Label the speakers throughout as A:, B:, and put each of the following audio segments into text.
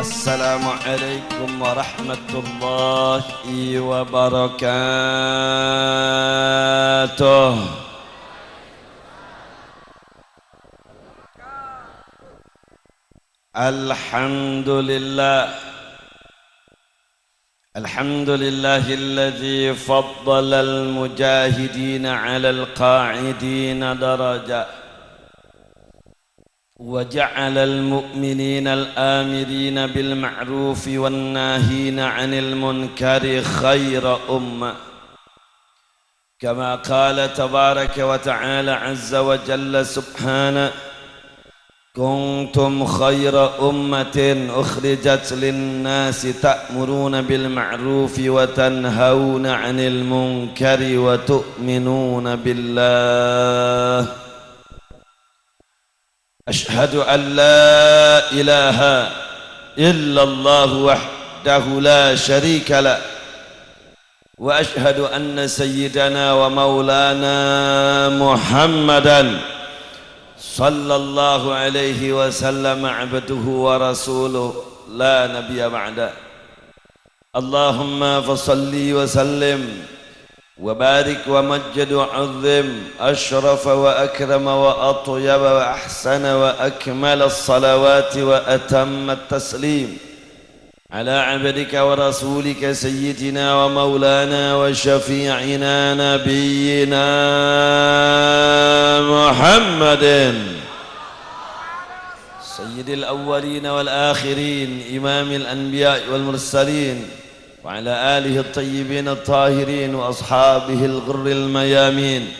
A: Assalamualaikum warahmatullahi wabarakatuh. Alhamdulillah. Alhamdulillahilladzi faddala al-mujahidina 'ala al-qa'idina darajah. وجعل المؤمنين الآمرين بالمعروف والناهين عن المنكر خير أمة كما قال تبارك وتعالى عز وجل سبحانه كنتم خير أمة أخرجت للناس تأمرون بالمعروف وتنهون عن المنكر وتؤمنون بالله أشهد أن لا إله إلا الله وحده لا شريك له وأشهد أن سيدنا ومولانا محمدا صلى الله عليه وسلم عبده ورسوله لا نبي بعده اللهم فصل وسلم وبارك ومجد وعظم أشرف وأكرم وأطيب وأحسن وأكمل الصلوات وأتم التسليم على عبدك ورسولك سيدنا ومولانا وشفيعنا نبينا محمد سيد الأولين والآخرين إمام الأنبياء والمرسلين وعلى آله الطيبين الطاهرين وأصحابه الغر الميامين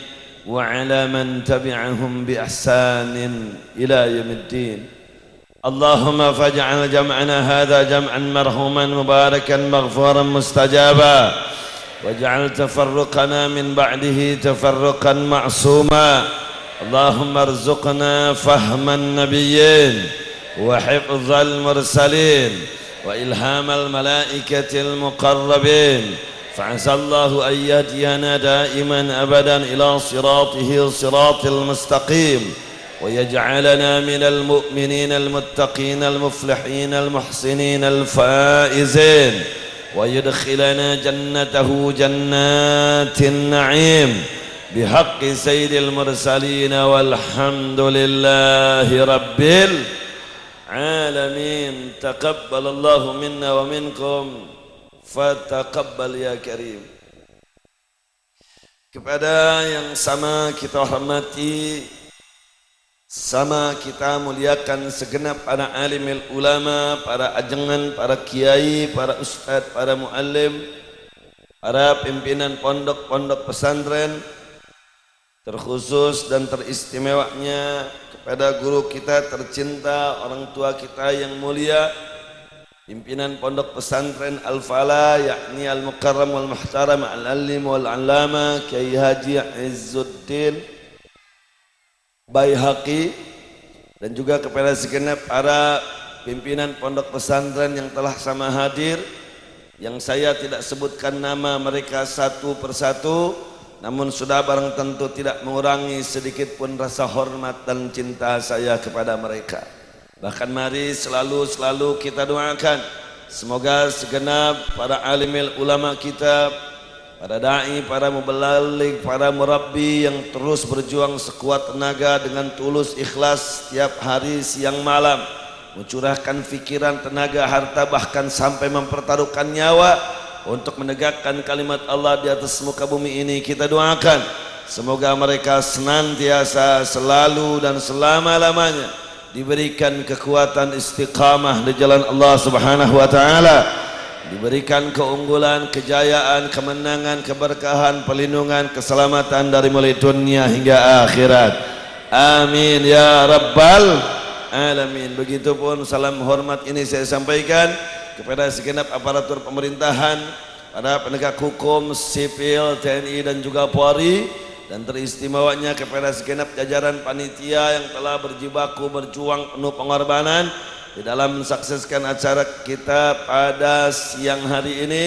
A: وعلى من تبعهم بإحسان إلى يوم الدين اللهم فاجعل جمعنا هذا جمعا مرحوما مباركا مغفورا مستجابا واجعل تفرقنا من بعده تفرقا معصوما اللهم ارزقنا فهم النبيين وحفظ المرسلين وإلهام الملائكة المقربين فعسى الله أن يهدينا دائما أبدا إلى صراطه صراط المستقيم ويجعلنا من المؤمنين المتقين المفلحين المحسنين الفائزين ويدخلنا جنته جنات النعيم بحق سيد المرسلين والحمد لله رب العالمين تقبل الله منا ومنكم fataqabbal ya karim. Kepada yang sama kita hormati, sama kita muliakan segenap para alimil ulama, para ajengan, para kiai, para ustadz, para muallim, para pimpinan pondok-pondok pesantren, terkhusus dan teristimewanya kepada guru kita tercinta, orang tua kita yang mulia, pimpinan pondok pesantren Al-Falah, yakni Al-Mukarram wal-Muhtaram Al-Alim wal-Allama Kiai Haji Izzuddin Baihaqi, dan juga kepada segenap para pimpinan pondok pesantren yang telah sama hadir, yang saya tidak sebutkan nama mereka satu persatu, namun sudah barang tentu tidak mengurangi sedikit pun rasa hormat dan cinta saya kepada mereka. Bahkan mari selalu kita doakan semoga segenap para alimil ulama kita, para da'i, para mubaligh, para murabbi yang terus berjuang sekuat tenaga dengan tulus ikhlas setiap hari siang malam, mencurahkan fikiran, tenaga, harta, bahkan sampai mempertaruhkan nyawa untuk menegakkan kalimat Allah di atas muka bumi ini. Kita doakan semoga mereka senantiasa, selalu dan selama-lamanya diberikan kekuatan istiqamah di jalan Allah Subhanahu wa taala, diberikan keunggulan, kejayaan, kemenangan, keberkahan, perlindungan, keselamatan dari mulai dunia hingga akhirat. Amin ya rabbal alamin. Begitupun salam hormat ini saya sampaikan kepada segenap aparatur pemerintahan, pada penegak hukum, sipil, TNI dan juga Polri, dan teristimewanya kepada segenap jajaran panitia yang telah berjibaku berjuang penuh pengorbanan di dalam mensukseskan acara kita pada siang hari ini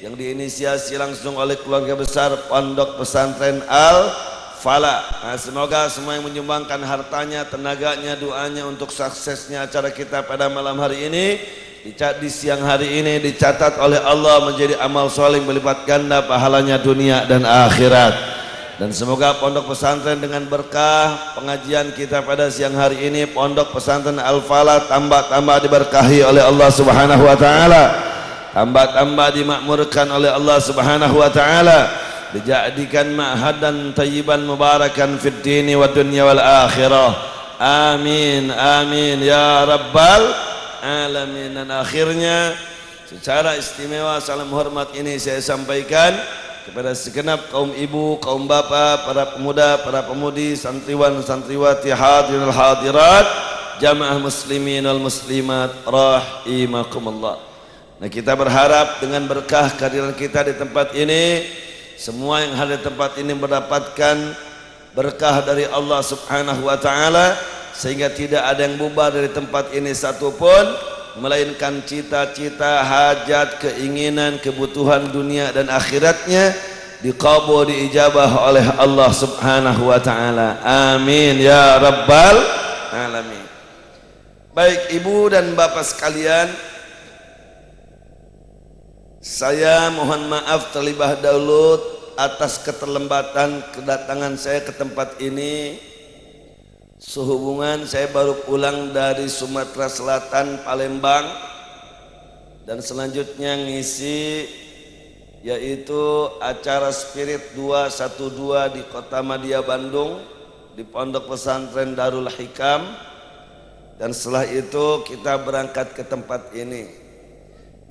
A: yang diinisiasi langsung oleh keluarga besar Pondok Pesantren Al-Falah. Nah, semoga semua yang menyumbangkan hartanya, tenaganya, doanya untuk suksesnya acara kita pada malam hari ini di siang hari ini dicatat oleh Allah menjadi amal soleh berlipat ganda pahalanya dunia dan akhirat. Dan semoga pondok pesantren dengan berkah pengajian kita pada siang hari ini, pondok pesantren Al-Falah tambah-tambah diberkahi oleh Allah Subhanahu wa taala, tambah-tambah dimakmurkan oleh Allah Subhanahu wa taala, dijadikan ma'hadan tayyiban mubarakan fid dini wa dunya wal akhirah. Amin amin ya rabbal alamin. Dan akhirnya secara istimewa salam hormat ini saya sampaikan kepada segenap kaum ibu, kaum bapak, para pemuda, para pemudi, santriwan, santriwati, hadirin hadirat, jamaah muslimin wal muslimat rahimakumullah. Nah, kita berharap dengan berkah kehadiran kita di tempat ini, semua yang hadir di tempat ini mendapatkan berkah dari Allah Subhanahu wa taala, sehingga tidak ada yang bubar dari tempat ini satupun, melainkan cita-cita, hajat, keinginan, kebutuhan dunia dan akhiratnya diqabul, diijabah oleh Allah Subhanahu wa taala. Amin ya rabbal alamin. Baik ibu dan bapak sekalian, saya mohon maaf terlebih dahulu atas keterlambatan kedatangan saya ke tempat ini. Sehubungan saya baru pulang dari Sumatera Selatan, Palembang, dan selanjutnya ngisi yaitu acara Spirit 212 di Kota Madia, Bandung, di Pondok Pesantren Darul Hikam. Dan setelah itu kita berangkat ke tempat ini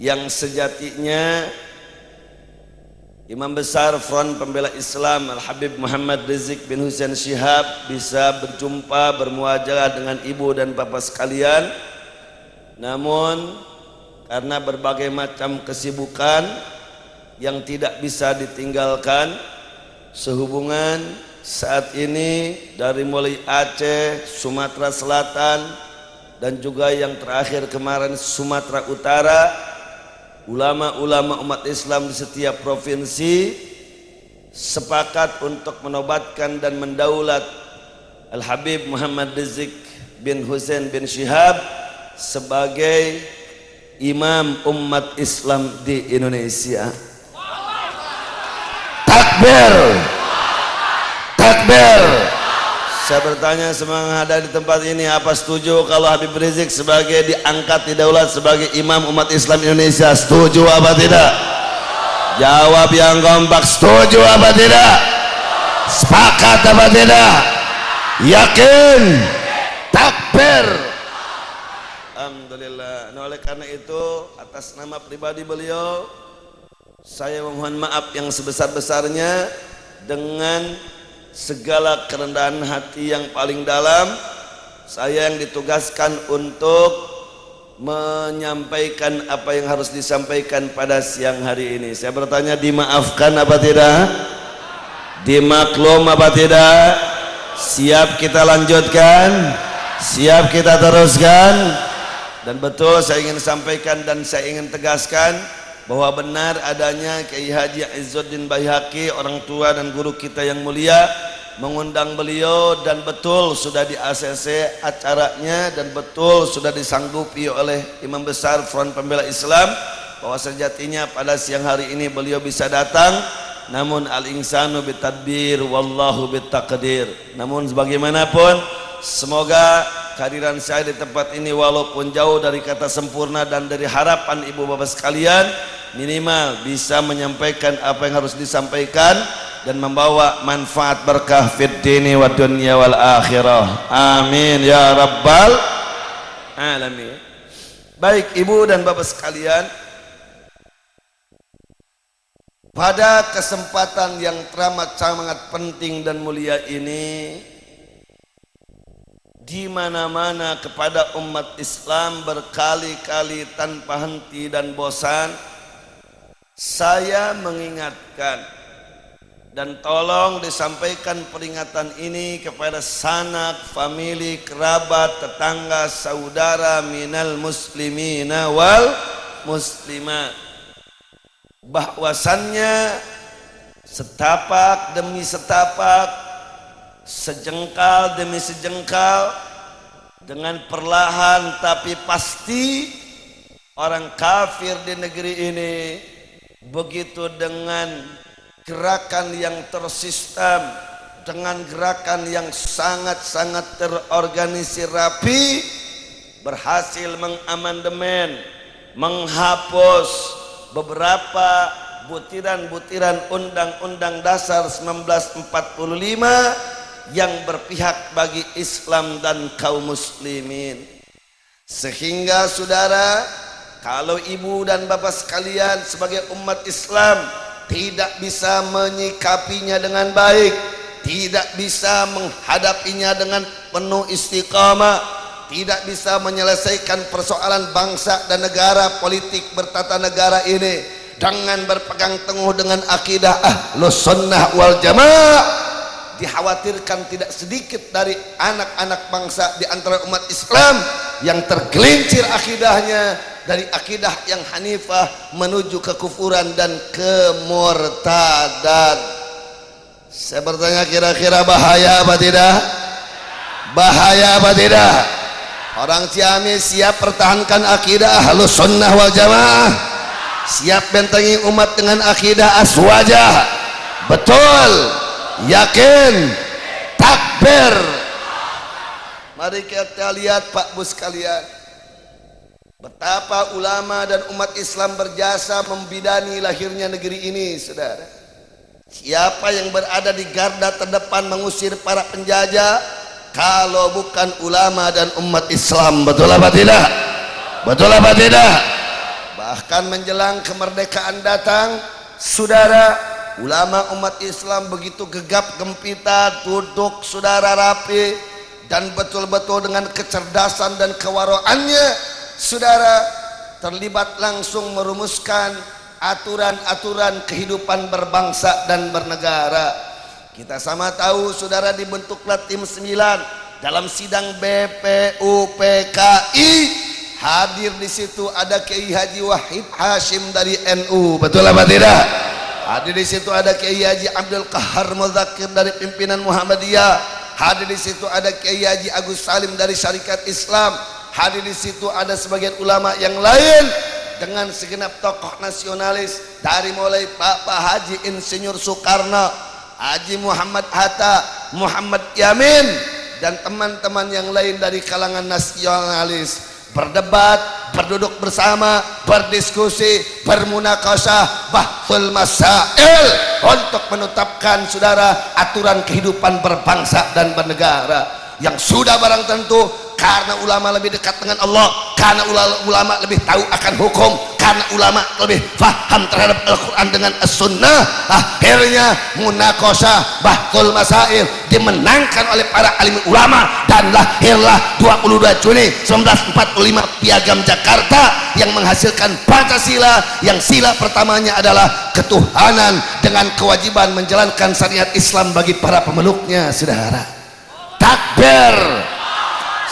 A: yang sejatinya Imam besar Front Pembela Islam Al-Habib Muhammad Rizik bin Hussein Shihab bisa berjumpa, bermuajalah dengan ibu dan bapak sekalian. Namun karena berbagai macam kesibukan yang tidak bisa ditinggalkan, sehubungan saat ini dari mulai Aceh, Sumatera Selatan, dan juga yang terakhir kemarin Sumatera Utara, ulama-ulama umat Islam di setiap provinsi sepakat untuk menobatkan dan mendaulat Al-Habib Muhammad Rizik bin Hussein bin Shihab sebagai imam umat Islam di Indonesia. Takbir, takbir. Saya bertanya semua yang ada di tempat ini, apa setuju kalau Habib Rizik sebagai diangkat didaulat sebagai imam umat Islam Indonesia? Setuju apa tidak? Jawab yang kompak, setuju apa tidak? Sepakat apa tidak? Yakin? Takbir. Alhamdulillah. Nah, oleh karena itu atas nama pribadi beliau saya memohon maaf yang sebesar-besarnya dengan segala kerendahan hati yang paling dalam. Saya yang ditugaskan untuk menyampaikan apa yang harus disampaikan pada siang hari ini. Saya bertanya, dimaafkan apa tidak? Dimaklum apa tidak? Siap kita lanjutkan? Siap kita teruskan? Dan betul saya ingin sampaikan dan saya ingin tegaskan bahwa benar adanya Kiai Haji Izzuddin Baihaqi, orang tua dan guru kita yang mulia, mengundang beliau, dan betul sudah di ACC acaranya, dan betul sudah disanggupi oleh Imam besar Front Pembela Islam bahwa sejatinya pada siang hari ini beliau bisa datang. Namun al-insanu bitadbir wallahu bitaqdir. Namun sebagaimanapun, semoga kehadiran saya di tempat ini walaupun jauh dari kata sempurna dan dari harapan ibu bapak sekalian, minimal bisa menyampaikan apa yang harus disampaikan dan membawa manfaat berkah fid dini wa dunya wal akhirah. Amin ya rabbal alamin. Baik ibu dan bapak sekalian, pada kesempatan yang teramat sangat penting dan mulia ini, di mana-mana kepada umat Islam berkali-kali tanpa henti dan bosan saya mengingatkan, dan tolong disampaikan peringatan ini kepada sanak, famili, kerabat, tetangga, saudara minal muslimina wal muslimat, bahwasannya setapak demi setapak, sejengkal demi sejengkal, dengan perlahan tapi pasti orang kafir di negeri ini begitu dengan gerakan yang tersistem, dengan gerakan yang sangat-sangat terorganisir rapi, berhasil mengamandemen, menghapus beberapa butiran-butiran Undang-Undang Dasar 1945 yang berpihak bagi Islam dan kaum muslimin. Sehingga saudara, kalau ibu dan bapak sekalian sebagai umat Islam tidak bisa menyikapinya dengan baik, tidak bisa menghadapinya dengan penuh istiqamah, tidak bisa menyelesaikan persoalan bangsa dan negara, politik bertata negara ini dengan berpegang teguh dengan akidah Ahlus Sunnah wal Jamaah, dikhawatirkan tidak sedikit dari anak-anak bangsa di antara umat Islam yang tergelincir akidahnya dari akidah yang hanifah menuju kekufuran dan kemurtadan. Saya bertanya, kira-kira bahaya apa tidak? Bahaya apa tidak? Orang Ciamis siap pertahankan akidah Ahlus Sunnah wal Jamaah, siap bentengi umat dengan akidah aswajah. Betul, yakin, takbir. Mari kita lihat Pak Bu sekalian, betapa ulama dan umat Islam berjasa membidani lahirnya negeri ini, saudara. Siapa yang berada di garda terdepan mengusir para penjajah kalau bukan ulama dan umat Islam? Betul apa tidak? Betul apa tidak? Bahkan menjelang kemerdekaan datang, saudara, ulama umat Islam begitu gegap gempita duduk saudara rapi dan betul-betul dengan kecerdasan dan kewaroannya, saudara, terlibat langsung merumuskan aturan-aturan kehidupan berbangsa dan bernegara. Kita sama tahu saudara, dibentuklah tim 9 dalam sidang BPUPKI. Hadir di situ ada Kiai Haji Wahid Hashim dari NU, betul apa tidak? Hadir di situ ada Kiai Haji Abdul Qahar Muzakir dari pimpinan Muhammadiyah. Hadir di situ ada Kiai Haji Agus Salim dari Syarikat Islam. Hadir di situ ada sebagian ulama yang lain dengan segenap tokoh nasionalis, dari mulai Bapak Haji Insinyur Soekarno, Haji Muhammad Hatta, Muhammad Yamin, dan teman-teman yang lain dari kalangan nasionalis. Berdebat, berduduk bersama, berdiskusi, bermunakasah, bahsul masail untuk menetapkan saudara aturan kehidupan berbangsa dan bernegara yang sudah barang tentu. Karena ulama lebih dekat dengan Allah, karena ulama lebih tahu akan hukum, karena ulama lebih faham terhadap Al-Quran dengan As-Sunnah, akhirnya munakosah bahtul masail dimenangkan oleh para alim ulama, dan lahirlah 22 Juni 1945 Piagam Jakarta yang menghasilkan Pancasila, yang sila pertamanya adalah ketuhanan dengan kewajiban menjalankan syariat Islam bagi para pemeluknya, saudara. Takbir.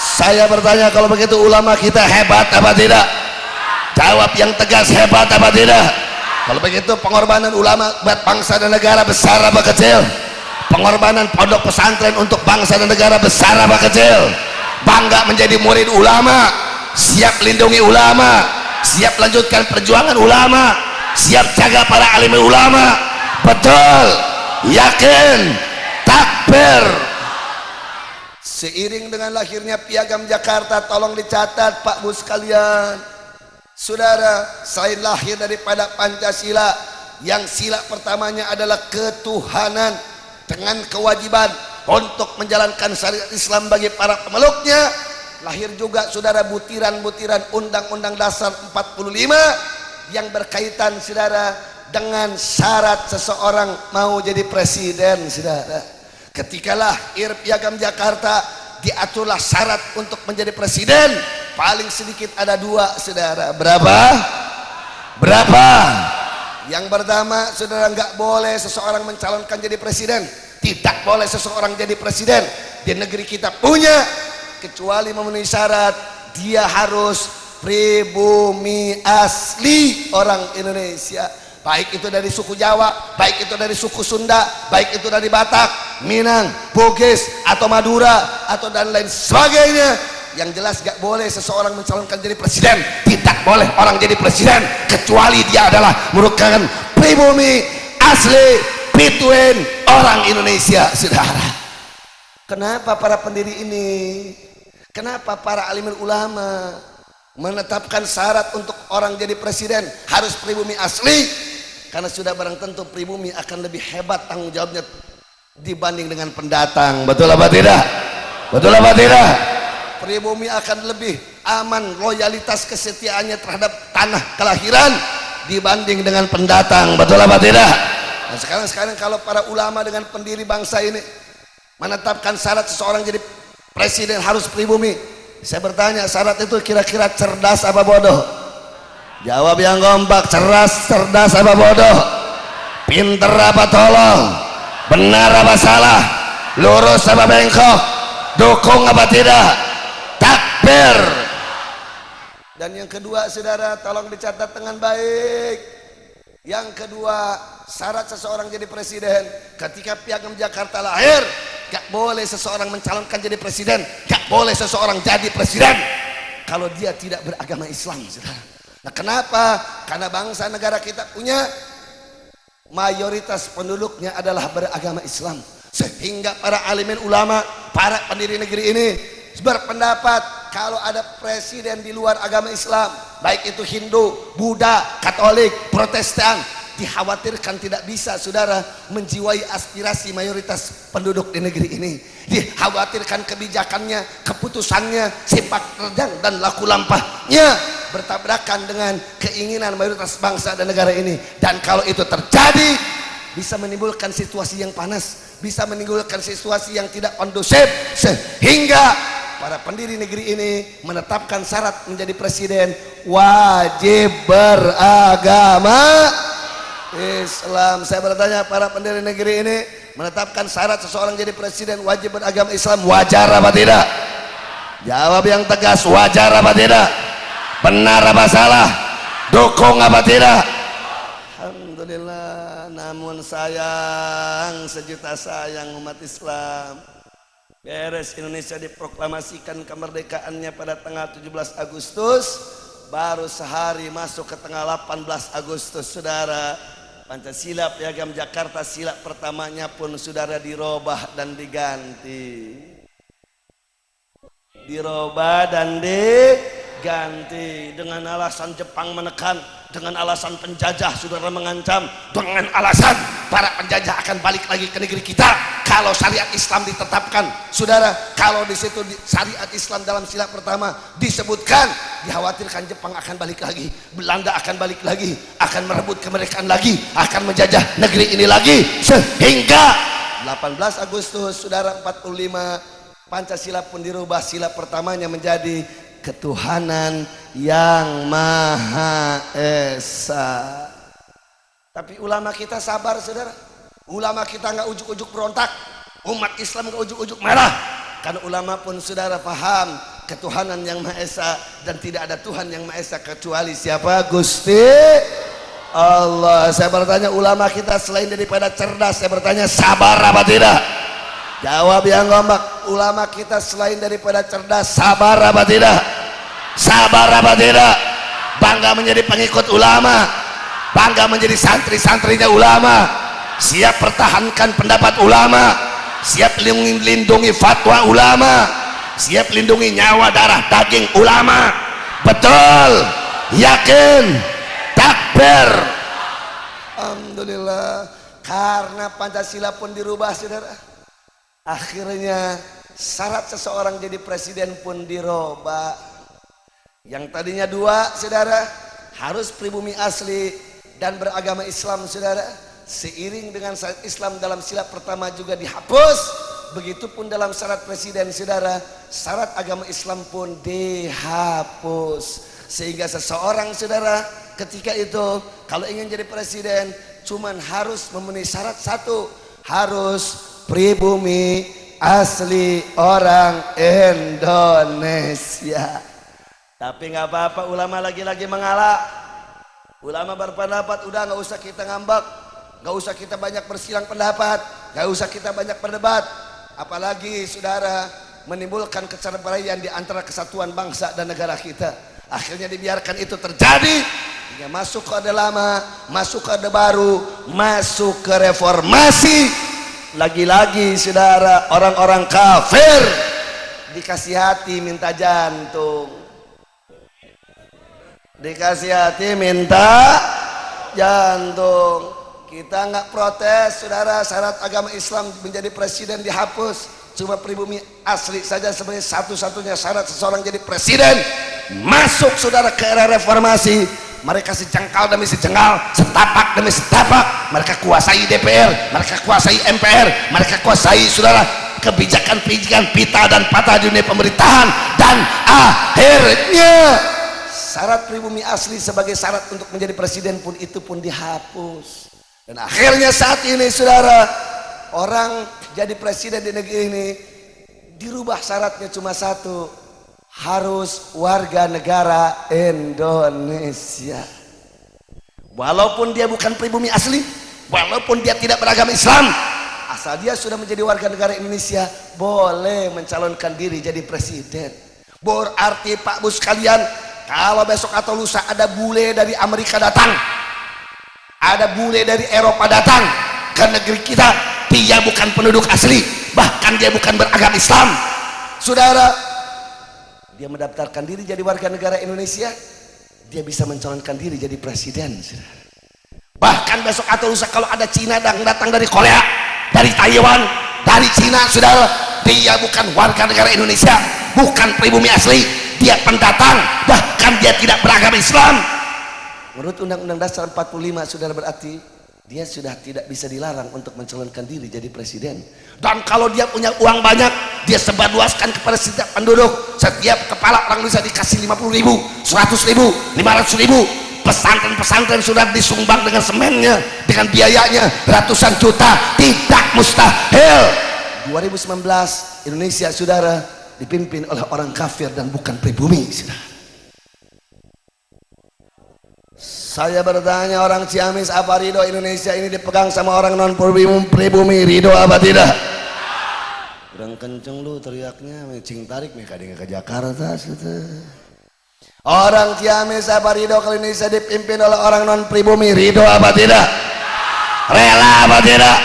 A: Saya bertanya, kalau begitu ulama kita hebat apa tidak? Jawab yang tegas, hebat apa tidak? Kalau begitu pengorbanan ulama buat bangsa dan negara besar apa kecil? Pengorbanan pondok pesantren untuk bangsa dan negara besar apa kecil? Bangga menjadi murid ulama, siap lindungi ulama, siap lanjutkan perjuangan ulama, siap jaga para alim ulama. Betul, yakin, takbir. Seiring dengan lahirnya Piagam Jakarta, tolong dicatat Pak Bu sekalian, saudara, selain lahir daripada Pancasila yang sila pertamanya adalah ketuhanan dengan kewajiban untuk menjalankan syariat Islam bagi para pemeluknya, lahir juga saudara butiran-butiran Undang-Undang Dasar 45 yang berkaitan saudara dengan syarat seseorang mau jadi presiden, saudara. Ketika lahir Piagam Jakarta, diaturlah syarat untuk menjadi presiden paling sedikit ada 2, saudara. Berapa? Berapa? Yang pertama, saudara, nggak boleh seseorang mencalonkan jadi presiden. Tidak boleh seseorang jadi presiden di negeri kita punya, kecuali memenuhi syarat dia harus pribumi asli orang Indonesia, baik itu dari suku Jawa, baik itu dari suku Sunda, baik itu dari Batak, Minang, Bugis, atau Madura, atau dan lain sebagainya.
B: Yang jelas gak boleh seseorang mencalonkan jadi presiden. Tidak boleh orang jadi presiden kecuali dia adalah merupakan pribumi asli between orang Indonesia, saudara. Kenapa para pendiri ini, kenapa para alim ulama menetapkan syarat untuk orang jadi presiden harus pribumi asli? Karena sudah barang tentu pribumi akan lebih hebat tanggung jawabnya dibanding dengan pendatang. Betul apa tidak? Betul apa tidak? Pribumi akan lebih aman loyalitas kesetiaannya terhadap tanah kelahiran dibanding dengan pendatang. Betul apa tidak? Nah, sekarang kalau para ulama dengan pendiri bangsa ini menetapkan syarat seseorang jadi presiden harus pribumi, saya bertanya, syarat itu kira-kira cerdas apa bodoh? Jawab yang kompak. Cerdas apa bodoh? Pinter apa tolong? Benar apa salah? Lurus apa bengkok? Dukung apa tidak? Takbir. Dan yang kedua, saudara, tolong dicatat dengan baik. Yang kedua, syarat seseorang jadi presiden, ketika Piagam Jakarta lahir, gak boleh seseorang mencalonkan jadi presiden, gak boleh seseorang jadi presiden kalau dia tidak beragama Islam, saudara. Nah, kenapa? Karena bangsa negara kita punya mayoritas penduduknya adalah beragama Islam, sehingga para alimin ulama, para pendiri negeri ini berpendapat kalau ada presiden di luar agama Islam, baik itu Hindu, Buddha, Katolik, Protestan, dikhawatirkan tidak bisa, saudara, menjiwai aspirasi mayoritas penduduk di negeri ini. Dikhawatirkan kebijakannya, keputusannya, sepak terjang dan laku lampahnya bertabrakan dengan keinginan mayoritas bangsa dan negara ini. Dan kalau itu terjadi, bisa menimbulkan situasi yang panas, bisa menimbulkan situasi yang tidak kondusif, sehingga para pendiri negeri ini menetapkan syarat menjadi presiden wajib beragama Islam. Saya bertanya, para pendiri negeri ini menetapkan syarat seseorang jadi presiden wajib beragama Islam, wajar apa tidak? Jawab yang tegas, wajar apa tidak? Benar apa salah? Dukung apa tidak? Alhamdulillah. Namun sayang, sejuta sayang umat Islam, beres Indonesia diproklamasikan kemerdekaannya pada tanggal 17 Agustus, baru sehari masuk ke tanggal 18 Agustus, saudara, Pancasila Piagam Jakarta sila pertamanya pun, saudara, dirubah dan diganti. Dirubah dan diganti dengan alasan Jepang menekan, dengan alasan penjajah, saudara, mengancam, dengan alasan para penjajah akan balik lagi ke negeri kita kalau syariat Islam ditetapkan, saudara. Kalau di situ syariat Islam dalam sila pertama disebutkan, dikhawatirkan Jepang akan balik lagi, Belanda akan balik lagi, akan merebut kemerdekaan lagi, akan menjajah negeri ini lagi, sehingga 18 Agustus, saudara, 45 Pancasila pun dirubah, sila pertamanya menjadi ketuhanan yang Maha Esa. Tapi ulama kita sabar, saudara. Ulama kita nggak ujuk-ujuk berontak, umat Islam nggak ujuk-ujuk marah, karena ulama pun, saudara, paham ketuhanan yang Maha Esa, dan tidak ada Tuhan yang Maha Esa kecuali siapa? Gusti Allah. Saya bertanya, ulama kita selain daripada cerdas, saya bertanya, sabar apa tidak? Jawab yang ngomong. Ulama kita selain daripada cerdas, sabar apa tidak? Sabar apa tidak? Bangga menjadi pengikut ulama, bangga menjadi santri-santrinya ulama, siap pertahankan pendapat ulama, siap lindungi fatwa ulama, siap lindungi nyawa darah daging ulama. Betul, yakin, takbir. Alhamdulillah. Karena Pancasila pun dirubah, saudara, akhirnya syarat seseorang jadi presiden pun dirubah. Yang tadinya dua, saudara, harus pribumi asli dan beragama Islam, saudara, seiring dengan syarat Islam dalam sila pertama juga dihapus. Begitupun dalam syarat presiden, saudara, syarat agama Islam pun dihapus, sehingga seseorang, saudara, ketika itu kalau ingin jadi presiden cuman harus memenuhi syarat satu, harus pribumi asli orang Indonesia. Tapi nggak apa-apa, ulama lagi-lagi mengalah. Ulama berpendapat, udah nggak usah kita ngambek, nggak usah kita banyak bersilang pendapat, nggak usah kita banyak berdebat. Apalagi, saudara, menimbulkan kecerdasan di antara kesatuan bangsa dan negara kita. Akhirnya dibiarkan itu terjadi, hingga masuk ke Orde Lama, masuk ke Orde Baru, masuk ke reformasi. Lagi-lagi saudara, orang-orang kafir dikasih hati minta jantung, dikasih hati minta jantung. Kita nggak protes saudara, syarat agama Islam menjadi presiden dihapus, cuma pribumi asli saja sebagai satu-satunya syarat seseorang jadi presiden. Masuk saudara ke era reformasi, mereka sejengkal demi sejengkal, setapak demi setapak, mereka kuasai DPR, mereka kuasai MPR, mereka kuasai saudara kebijakan-kebijakan pita dan patah di dunia pemerintahan. Dan akhirnya syarat pribumi asli sebagai syarat untuk menjadi presiden pun itu pun dihapus. Dan akhirnya saat ini saudara, orang jadi presiden di negeri ini dirubah syaratnya cuma satu, harus warga negara Indonesia. Walaupun dia bukan pribumi asli, walaupun dia tidak beragama Islam, asal dia sudah menjadi warga negara Indonesia, boleh mencalonkan diri jadi presiden. Berarti Pak Bu sekalian, kalau besok atau lusa ada bule dari Amerika datang, ada bule dari Eropa datang ke negeri kita, dia bukan penduduk asli, bahkan dia bukan beragama Islam, saudara, dia mendaftarkan diri jadi warga negara Indonesia, dia bisa mencalonkan diri jadi presiden, saudara. Bahkan besok atau lusa kalau ada Cina yang datang dari Korea, dari Taiwan, dari Cina, saudara, dia bukan warga negara Indonesia, bukan pribumi asli, dia pendatang, bahkan dia tidak beragama Islam. Menurut Undang-Undang Dasar 45 saudara, berarti dia sudah tidak bisa dilarang untuk mencalonkan diri jadi presiden. Dan kalau dia punya uang banyak, dia sebarluaskan kepada setiap penduduk, setiap kepala orang bisa dikasih 50.000, 100.000, 500.000. Pesantren-pesantren sudah disumbang dengan semennya, dengan biayanya ratusan juta, tidak mustahil. 2019 Indonesia saudara dipimpin oleh orang kafir dan bukan pribumi, saudara. Saya bertanya, orang Ciamis apa ridho Indonesia ini dipegang sama orang non pribumi, ridho apa tidak? Kurang kenceng lu teriaknya, cing tarik mereka ke Jakarta. Orang Ciamis apa ridho kalau Indonesia dipimpin oleh orang non pribumi, ridho apa tidak? Rela apa tidak?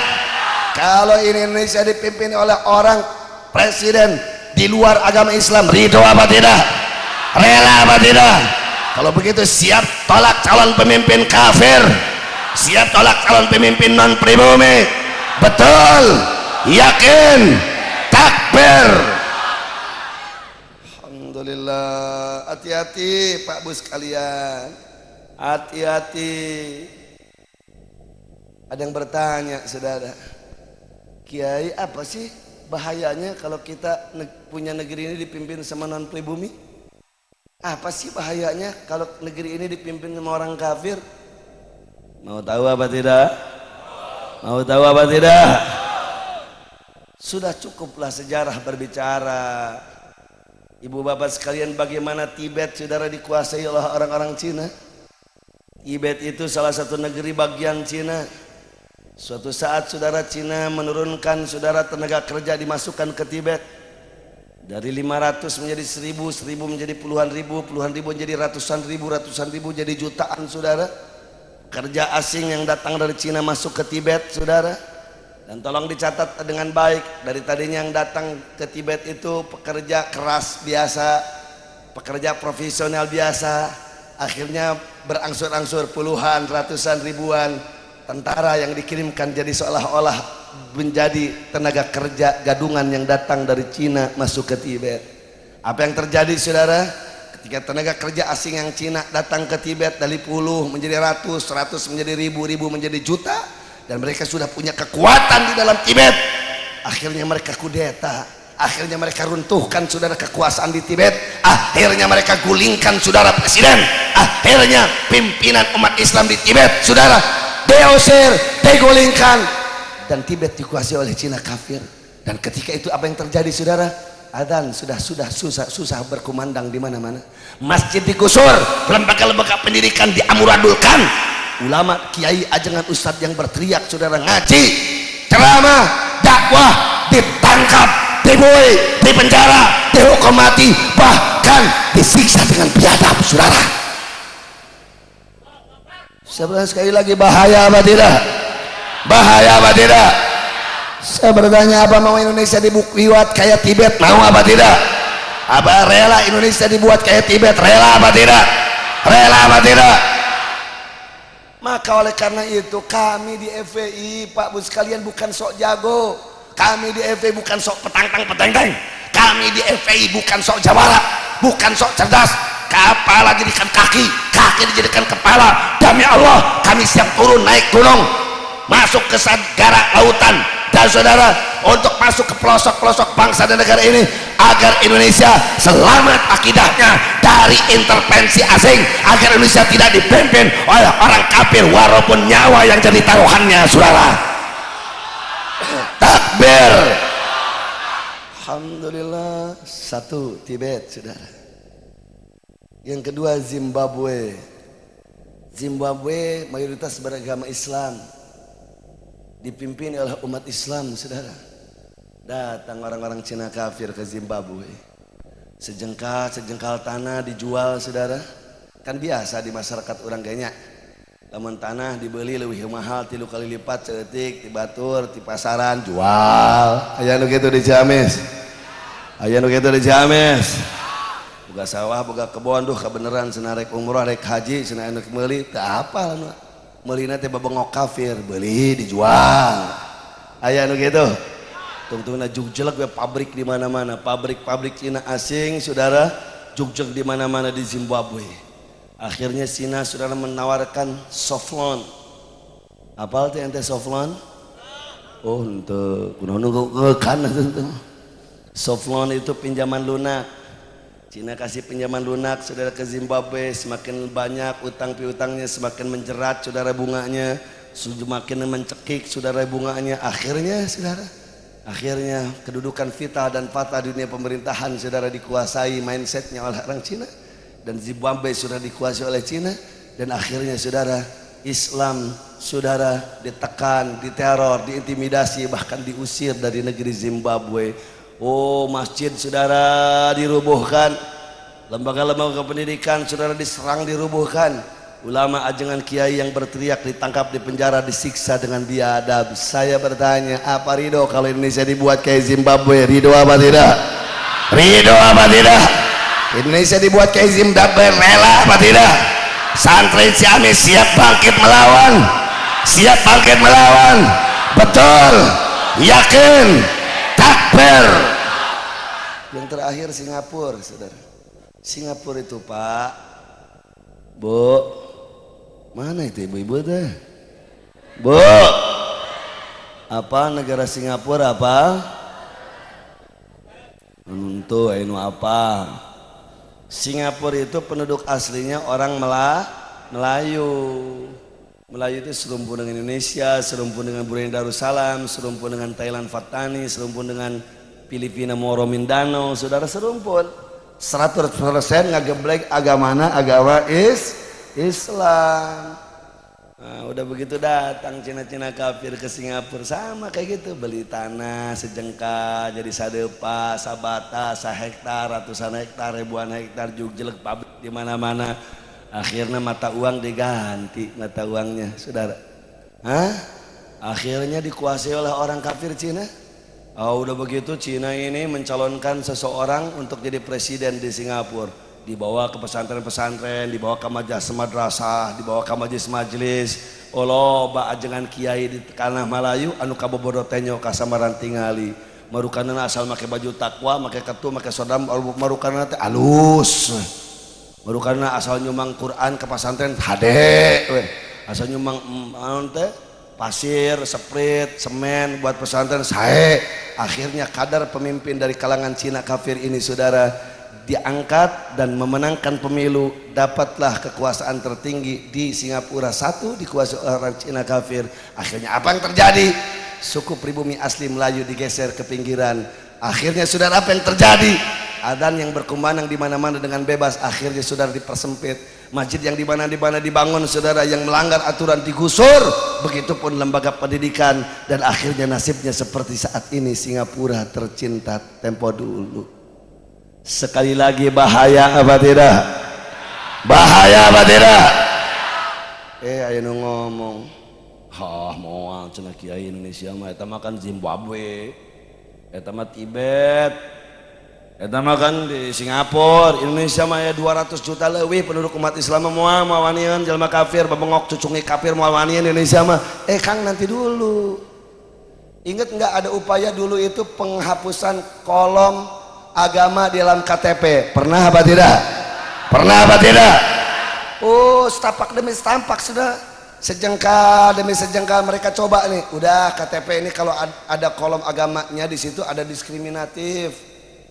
B: Kalau ini Indonesia dipimpin oleh orang presiden di luar agama Islam, ridho apa tidak? Rela apa tidak? Kalau begitu siap tolak calon pemimpin kafir, siap tolak calon pemimpin non pribumi, betul, yakin, takbir. Alhamdulillah. Hati-hati Pak Bu sekalian, hati-hati. Ada yang bertanya saudara, Kiai apa sih bahayanya kalau kita punya negeri ini dipimpin sama non pribumi? Apa sih bahayanya kalau negeri ini dipimpin sama orang kafir? Mau tahu apa tidak? Mau tahu apa tidak? Sudah cukuplah sejarah berbicara. Ibu bapak sekalian, bagaimana Tibet saudara dikuasai oleh orang-orang Cina? Tibet itu salah satu negeri bagian Cina. Suatu saat saudara Cina menurunkan saudara tenaga kerja dimasukkan ke Tibet. Dari 500 menjadi 1000, 1000 menjadi puluhan ribu menjadi ratusan ribu jadi jutaan saudara. Kerja asing yang datang dari Cina masuk ke Tibet saudara. Dan tolong dicatat dengan baik, dari tadinya yang datang ke Tibet itu pekerja keras biasa, pekerja profesional biasa, akhirnya berangsur-angsur puluhan, ratusan, ribuan tentara yang dikirimkan jadi seolah-olah menjadi tenaga kerja gadungan yang datang dari Cina masuk ke Tibet. Apa yang terjadi saudara? Ketika tenaga kerja asing yang Cina datang ke Tibet dari puluh menjadi ratus, ratus menjadi ribu, ribu menjadi juta, dan mereka sudah punya kekuatan di dalam Tibet, akhirnya mereka kudeta, akhirnya mereka runtuhkan saudara kekuasaan di Tibet, akhirnya mereka gulingkan saudara presiden, akhirnya pimpinan umat Islam di Tibet saudara diusir, digulingkan, dan Tibet dikuasai oleh Cina kafir. Dan ketika itu apa yang terjadi saudara? Adzan sudah susah berkumandang di mana-mana. Masjid digusur, lembaga-lembaga pendidikan diamuradulkan. Ulama, kiai, ajangan ustadz yang berteriak saudara ngaji, ceramah, dakwah ditangkap, pribumi, dipenjara, dihukum mati, bahkan disiksa dengan biadab, saudara. Sebenarnya sekali lagi, bahaya apa tidak? Bahaya apa tidak? Saya bertanya, apa mau Indonesia dibuat kayak Tibet? Mau apa tidak? Apa rela Indonesia dibuat kayak Tibet? Rela apa tidak? Rela apa tidak? Maka oleh karena itu kami di FPI, Pak Bu sekalian, bukan sok jago. Kami di FPI bukan sok petang-petang. Kami di FPI bukan sok jawara, bukan sok cerdas. Kepala jadikan kaki, kaki dijadikan kepala. Demi Allah, kami siap turun naik gunung, masuk ke segara lautan, dan saudara, untuk masuk ke pelosok-pelosok bangsa dan negara ini, agar Indonesia selamat akidahnya dari intervensi asing, agar Indonesia tidak dipimpin oleh orang kafir walaupun nyawa yang jadi taruhannya, saudara. Takbir. Alhamdulillah. Satu, Tibet, saudara. Yang kedua, Zimbabwe. Zimbabwe mayoritas beragama Islam, dipimpin oleh umat Islam, saudara. Datang orang-orang Cina kafir ke Zimbabwe, sejengkal tanah dijual, saudara. Kan biasa di masyarakat orang kayaknya, lamun tanah dibeli lebih mahal 3 kali lipat, cetik, di batur, di pasaran, jual. Aya nu kitu di Ciamis, aya nu kitu di Ciamis. Boga sawah, boga kebon, duh kebeneran cenah rek umroh, rek haji, cenah anu meuli teu apa anu meulina teh babengok kafir, beli dijual. Aya anu kitu. Tungtungna jugjeg we pabrik di mana-mana, pabrik Cina asing, saudara, jugjeg di mana-mana di Zimbabwe. Akhirnya Cina, saudara, menawarkan soft loan. Apal teh ente soft loan? Oh, henteu, kunaon nu kan atuh. Soft loan itu pinjaman lunak. Cina kasih pinjaman lunak, saudara, ke Zimbabwe. Semakin banyak utang piutangnya, semakin menjerat, saudara, bunganya semakin mencekik, saudara, bunganya. Akhirnya, saudara, kedudukan vital dan fatal dunia pemerintahan, saudara, dikuasai mindsetnya oleh orang Cina, dan Zimbabwe sudah dikuasai oleh Cina. Dan akhirnya, saudara, Islam, saudara, ditekan, diteror, diintimidasi, bahkan diusir dari negeri Zimbabwe. Oh, masjid, saudara, dirubuhkan, lembaga-lembaga pendidikan, saudara, diserang, dirubuhkan. Ulama ajengan kiai yang berteriak ditangkap, dipenjara, disiksa dengan biadab. Saya bertanya, apa ridho kalau Indonesia dibuat kayak Zimbabwe? Ridho apa tidak? Ridho apa tidak? Indonesia dibuat kayak Zimbabwe, rela apa tidak? Santri Ciamis siap bangkit melawan, siap bangkit melawan, betul, yakin, takbir. Yang terakhir Singapura, saudara. Singapura itu, Pak, Bu, mana itu ibu-ibu teh? Bu, apa negara Singapura apa? Untuk anu apa? Singapura itu penduduk aslinya orang Melayu. Melayu itu serumpun dengan Indonesia, serumpun dengan Brunei Darussalam, serumpun dengan Thailand Fatani, serumpun dengan Filipina Moro Mindanao, saudara, serumpun. 100% ngageblek agamana, agama Islam. Nah, udah begitu datang Cina-Cina kafir ke Singapura, sama kayak gitu, beli tanah sejengkal jadi sadepa, sabata, sahektar, ratusan hektar, ribuan hektar, jugjeg pabrik di mana-mana. Akhirnya mata uang diganti, mata uangnya, saudara. Akhirnya dikuasai oleh orang kafir Cina. Oh, udah begitu Cina ini mencalonkan seseorang untuk jadi presiden di Singapura. Dibawa ke pesantren-pesantren, dibawa ke madrasah, dibawa ke majelis. Loba ajengan kiai di tanah Melayu anu kabobodo tenyo kasamaran tingali. Marukanana asal make baju takwa, make ketu, make sodam, marukanana teh alus. Marukanana asal nyumang Quran ke pesantren hade we. Asal nyumang teh pasir, sprit, semen buat pesantren sae. Akhirnya kadar pemimpin dari kalangan Cina kafir ini, saudara, diangkat dan memenangkan pemilu, dapatlah kekuasaan tertinggi di Singapura. Satu dikuasai oleh orang Cina kafir. Akhirnya apa yang terjadi? Suku pribumi asli Melayu digeser ke pinggiran. Akhirnya, saudara, apa yang terjadi? adzan yang berkumandang di mana-mana dengan bebas, akhirnya saudara dipersempit. Masjid yang di mana-mana dibangun saudara, yang melanggar aturan digusur. Begitupun lembaga pendidikan, dan akhirnya nasibnya seperti saat ini Singapura tercinta tempo dulu. Sekali lagi, bahaya apa tidak? Bahaya apa tidak? Ayo ngomong. Moal cenah kiai Indonesia mah eta mah kan Zimbabwe, eta mah Tibet, eta mah kan di Singapura. Indonesia mah ya 200 juta leuwih penduduk umat Islam, moal wanian jalma kafir babengok cucungi kafir moal wanian Indonesia mah. Kang nanti dulu. Ingat enggak ada upaya dulu itu penghapusan kolom agama di dalam KTP? Pernah apa tidak? Pernah apa tidak? Oh, setapak demi setapak sudah. Sejengkal demi sejengkal mereka coba nih. Udah KTP ini kalau ada kolom agamanya di situ ada diskriminatif.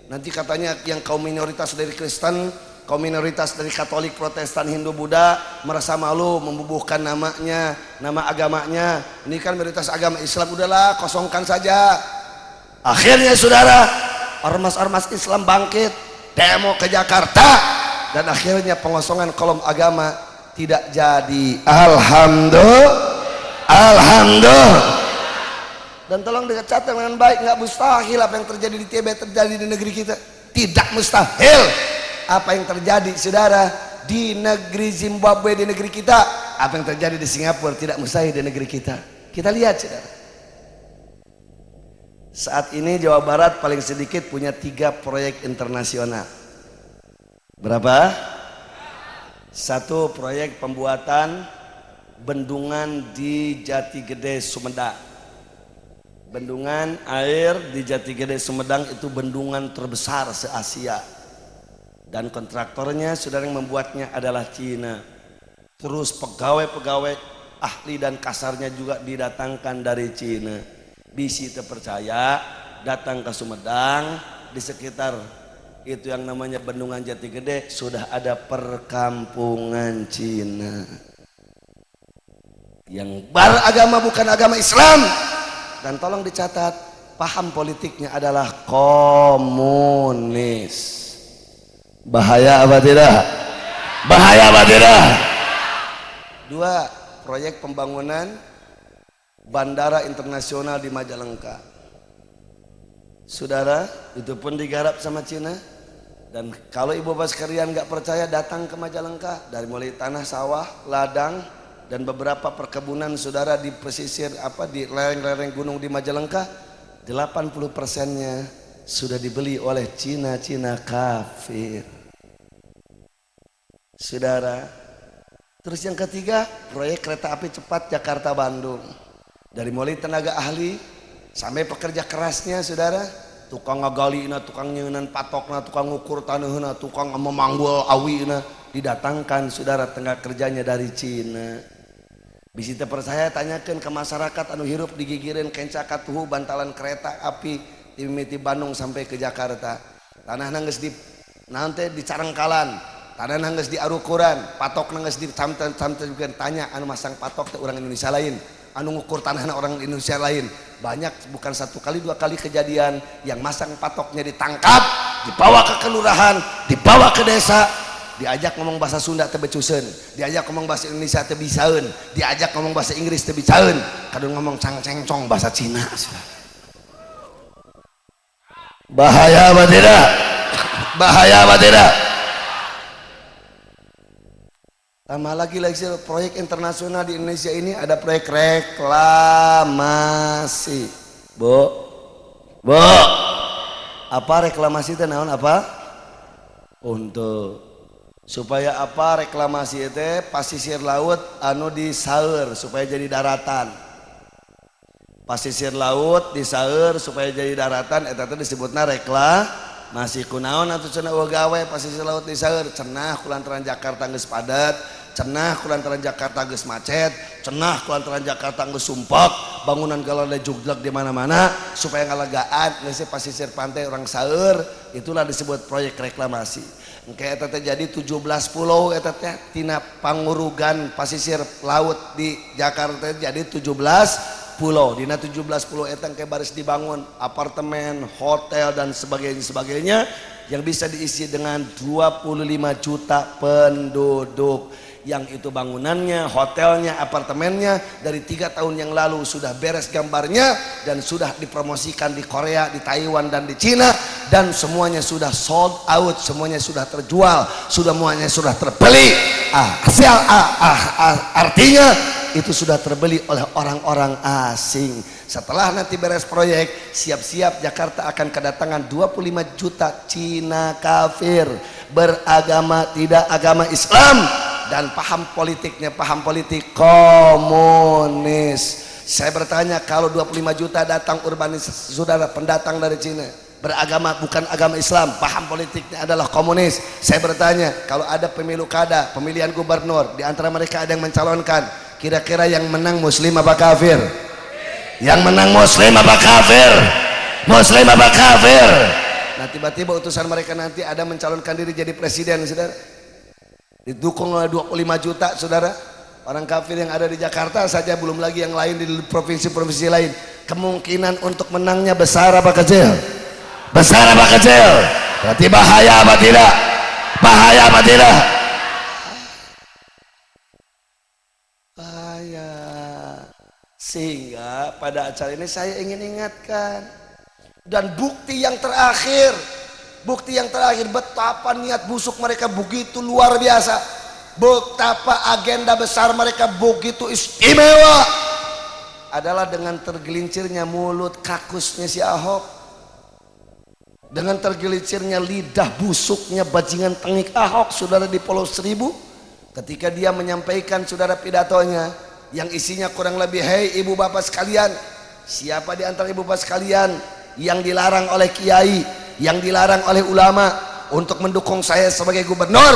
B: Nanti katanya yang kaum minoritas dari Kristen, kaum minoritas dari Katolik, Protestan, Hindu, Buddha merasa malu membubuhkan namanya, nama agamanya. Ini kan minoritas agama Islam, udahlah kosongkan saja. Akhirnya saudara, ormas-ormas Islam bangkit, demo ke Jakarta, dan akhirnya pengosongan kolom agama tidak jadi. Alhamdulillah. Dan tolong dicatat dengan baik, nggak mustahil apa yang terjadi di Tibet terjadi di negeri kita. Tidak mustahil apa yang terjadi saudara di negeri Zimbabwe, di negeri kita. Apa yang terjadi di Singapura tidak mustahil di negeri kita. Kita lihat saudara, saat ini Jawa Barat paling sedikit punya 3 proyek internasional. Berapa? 1 proyek pembuatan bendungan di Jatigede Sumedang. Bendungan air di Jatigede Sumedang itu bendungan terbesar se-Asia, dan kontraktornya saudara yang membuatnya adalah Cina. Terus pegawai-pegawai ahli dan kasarnya juga didatangkan dari Cina. Bisi terpercaya datang ke Sumedang, di sekitar itu yang namanya bendungan Jatigede sudah ada perkampungan Cina yang beragama bukan agama Islam. Dan tolong dicatat, paham politiknya adalah komunis. Bahaya apa tidak? Bahaya apa tidak? 2 proyek pembangunan bandara internasional di Majalengka. Saudara, itu pun digarap sama Cina. Dan kalau ibu bapak sekalian nggak percaya, datang ke Majalengka, dari mulai tanah sawah, ladang, dan beberapa perkebunan saudara di pesisir di lereng-lereng gunung di Majalengka, 80%-nya sudah dibeli oleh Cina kafir. Saudara, terus yang ketiga, proyek kereta api cepat Jakarta Bandung. Dari mulai tenaga ahli sampai pekerja kerasnya saudara, tukang ngagalina, tukang nyeunan patokna, tukang ngukur taneuhna, tukang memanggul awina, didatangkan saudara tenaga kerjanya dari Cina. Bisi teu percaya tanyakeun ke masyarakat anu hirup digigireun kenca katuhu bantalan kereta api di mimiti Bandung sampai ke Jakarta. Tanahna geus di nanti dicarengkalan, tanahna geus diarukuran, patokna geus dicamten-camten. Tanya anu masang patok teh orang Indonesia lain, anu ngukur tanahna orang Indonesia lain. Banyak, bukan 1 kali 2 kali kejadian yang masang patoknya ditangkap, dibawa ke kelurahan, dibawa ke desa, diajak ngomong bahasa Sunda teu becuseun, diajak ngomong bahasa Indonesia teu bisaeun, diajak ngomong bahasa Inggris teu bisaeun, kadang ngomong cangcengcong bahasa Cina. Bahaya apa tidak? Bahaya apa tidak? Tambah lagi proyek internasional di Indonesia ini ada proyek reklamasi. Bu, apa reklamasi itu naon apa? Untuk supaya apa reklamasi itu pasisir laut anu disaeur supaya jadi daratan. Pasisir laut disaeur supaya jadi daratan, eta teh disebutna reklamasi. Kunaon atuh cenah gawe pasisir laut disaeur? Cenah kulantaran Jakarta geus padat, cenah kulantaran Jakarta geus macet, cenah kulantaran Jakarta geus sumpek, bangunan galada juglek di mana-mana, supaya ngalegaan geus pasisir pantai orang saeur, itulah disebut proyek reklamasi. Engke eta teh jadi 17 pulau eta teh tina pangurugan pasisir laut di Jakarta jadi 17 pulau. Dina 17 pulau eta engke baris dibangun apartemen, hotel dan sebagainya yang bisa diisi dengan 25 juta penduduk, yang itu bangunannya, hotelnya, apartemennya dari 3 tahun yang lalu sudah beres gambarnya dan sudah dipromosikan di Korea, di Taiwan dan di Cina, dan semuanya sudah sold out, semuanya sudah terjual, semuanya sudah terbeli. Artinya itu sudah terbeli oleh orang-orang asing. Setelah nanti beres proyek, siap-siap Jakarta akan kedatangan 25 juta Cina kafir, beragama tidak agama Islam, dan paham politiknya paham politik komunis. Saya bertanya, kalau 25 juta datang urbanis, saudara, pendatang dari Cina, beragama bukan agama Islam, paham politiknya adalah komunis, saya bertanya, kalau ada pemilu kada, pemilihan gubernur, di antara mereka ada yang mencalonkan, kira-kira yang menang muslim apa kafir? Yang menang muslim apa kafir? Muslim apa kafir? Nah, tiba-tiba utusan mereka nanti ada mencalonkan diri jadi presiden, saudara, didukung oleh 25 juta, saudara, orang kafir yang ada di Jakarta saja, belum lagi yang lain di provinsi-provinsi lain. Kemungkinan untuk menangnya besar apa kecil? Besar apa kecil? Berarti bahaya apa tidak? Bahaya apa tidak? Bahaya. Sehingga pada acara ini saya ingin ingatkan, dan bukti yang terakhir betapa niat busuk mereka begitu luar biasa, betapa agenda besar mereka begitu istimewa, adalah dengan tergelincirnya mulut kakusnya si Ahok, dengan tergelincirnya lidah busuknya bajingan tengik Ahok, saudara, di Pulau Seribu, ketika dia menyampaikan, saudara, pidatonya yang isinya kurang lebih, hei ibu bapak sekalian, siapa di antara ibu bapak sekalian yang dilarang oleh kiai, yang dilarang oleh ulama untuk mendukung saya sebagai gubernur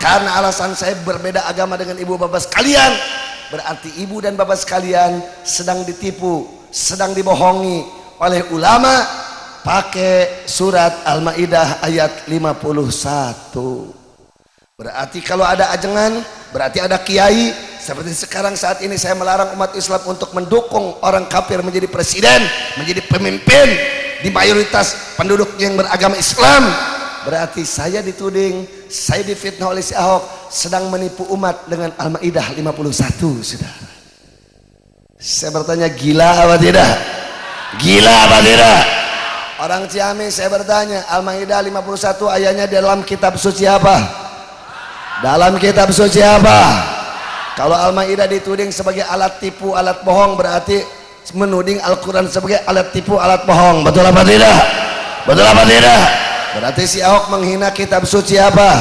B: karena alasan saya berbeda agama dengan ibu bapak sekalian? Berarti ibu dan bapak sekalian sedang ditipu, sedang dibohongi oleh ulama pakai surat Al-Maidah ayat 51. Berarti kalau ada ajengan, berarti ada kiai. Seperti sekarang saat ini saya melarang umat Islam untuk mendukung orang kafir menjadi presiden, menjadi pemimpin di mayoritas penduduk yang beragama Islam. Berarti saya dituding, saya difitnah oleh si Ahok sedang menipu umat dengan Al-Maidah 51, saudara. Saya bertanya, gila apa tidak? Gila apa tidak? Orang Ciamis, saya bertanya, Al-Maidah 51 ayatnya dalam kitab suci apa? Dalam kitab suci apa? Kalau Al-Maidah dituding sebagai alat tipu, alat bohong, berarti menuding Al-Quran sebagai alat tipu, alat bohong. Betul apa tidak? Betul apa tidak? Berarti si Ahok menghina kitab suci apa?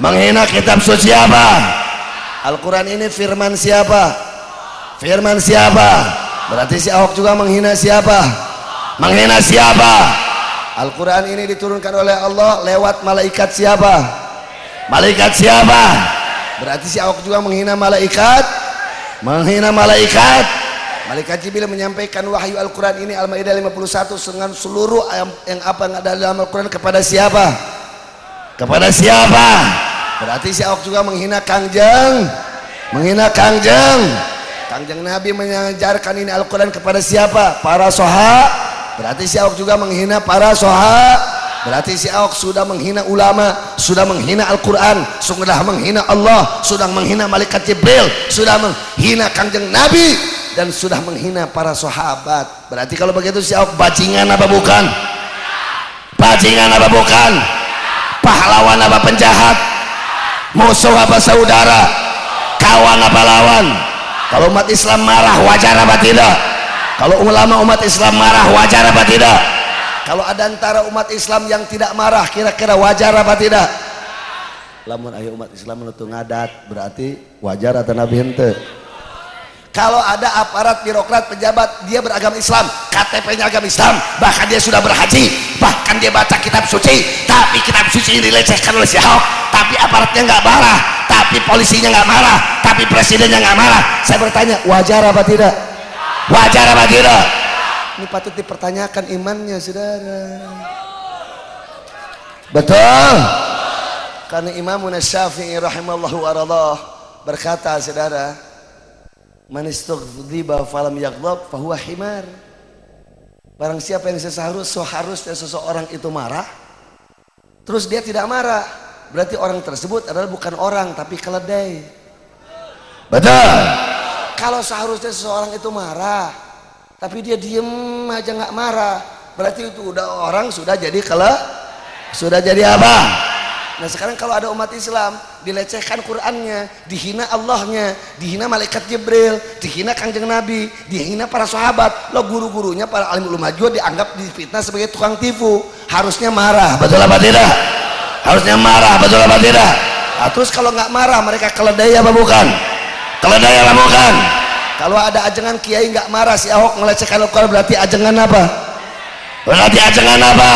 B: Menghina kitab suci apa? Al-Quran ini firman siapa? Firman siapa? Berarti si Ahok juga menghina siapa? Menghina siapa? Al-Quran ini diturunkan oleh Allah lewat malaikat siapa? Malaikat siapa? Berarti si Ahok juga menghina malaikat? Menghina malaikat? Malaikat Jibril menyampaikan wahyu Al-Quran ini Al-Maidah 51 dengan seluruh yang apa yang ada dalam Al-Quran kepada siapa? Kepada siapa? Berarti si Ahok juga menghina Kangjeng? Menghina Kangjeng? Kangjeng Nabi mengajarkan ini Al-Quran kepada siapa? Para soha. Berarti si Ahok juga menghina para soha. Berarti si Ahok sudah menghina ulama, sudah menghina Al-Quran, sudah menghina Allah, sudah menghina malaikat Jibril, sudah menghina Kangjeng Nabi, dan sudah menghina para sahabat. Berarti kalau begitu si Ahok bajingan apa bukan? Bajingan apa bukan? Pahlawan apa penjahat? Musuh apa saudara? Kawan apa lawan? Kalau umat Islam marah wajar apa tidak? Kalau ulama umat Islam marah wajar apa tidak? Kalau ada antara umat Islam yang tidak marah, kira-kira wajar apa tidak? Lamun ayo umat Islam menutup ngadat, berarti wajar atau nabi hente? Kalau ada aparat birokrat pejabat dia beragama Islam, KTP-nya agama Islam, bahkan dia sudah berhaji, bahkan dia baca kitab suci, tapi kitab suci ini dilecehkan oleh si Ahok, tapi aparatnya nggak marah, tapi polisinya nggak marah, tapi presidennya nggak marah. Saya bertanya, wajar apa tidak? Wajar apa tidak? Ini patut dipertanyakan imannya, saudara. Betul? Karena Imam Syafi'i rahimallahu waradah berkata, saudara, man istughdiba falam yaghdab fahuwa himar. Barang siapa yang seharusnya seseorang itu marah terus dia tidak marah, berarti orang tersebut adalah bukan orang tapi keledai. Betul. Kalau seharusnya seseorang itu marah tapi dia diem aja nggak marah, berarti itu udah orang sudah jadi sudah jadi apa? Nah sekarang kalau ada umat Islam dilecehkan Qurannya, dihina Allahnya, dihina malaikat Jibril, dihina kanjeng Nabi, dihina para sahabat, lo guru-gurunya para alim ulama juga dianggap difitnah sebagai tukang tipu, harusnya marah, betul apa tidak? Harusnya marah, betul apa tidak? Nah, terus kalau nggak marah mereka keledai apa bukan? Keledai apa bukan? Kalau ada ajengan kiai nggak marah, si Ahok melecehkan Al-Quran, berarti ajengan apa? Berarti ajengan apa?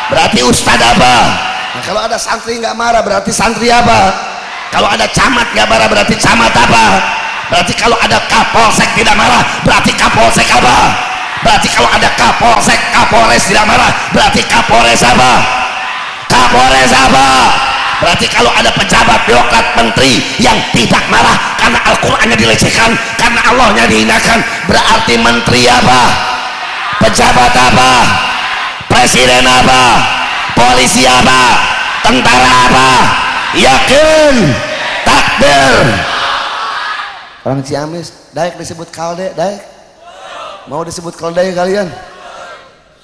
B: Berarti ustad apa? Nah, kalau ada santri nggak marah, berarti santri apa? Kalau ada camat nggak marah, berarti camat apa? Berarti kalau ada kapolsek tidak marah, berarti kapolsek apa? Berarti kalau ada kapolsek, kapolres tidak marah, berarti kapolres apa? Kapolres apa? Berarti kalau ada pejabat, birokrat, menteri yang tidak marah karena Al-Qur'annya dilecehkan, karena Allahnya dihinakan, berarti menteri apa? Pejabat apa? Presiden apa? Polisi apa? Tentara apa? Yakin? Takbir. Orang Ciamis, daek disebut kalde, daek. Mau disebut kalde kalian?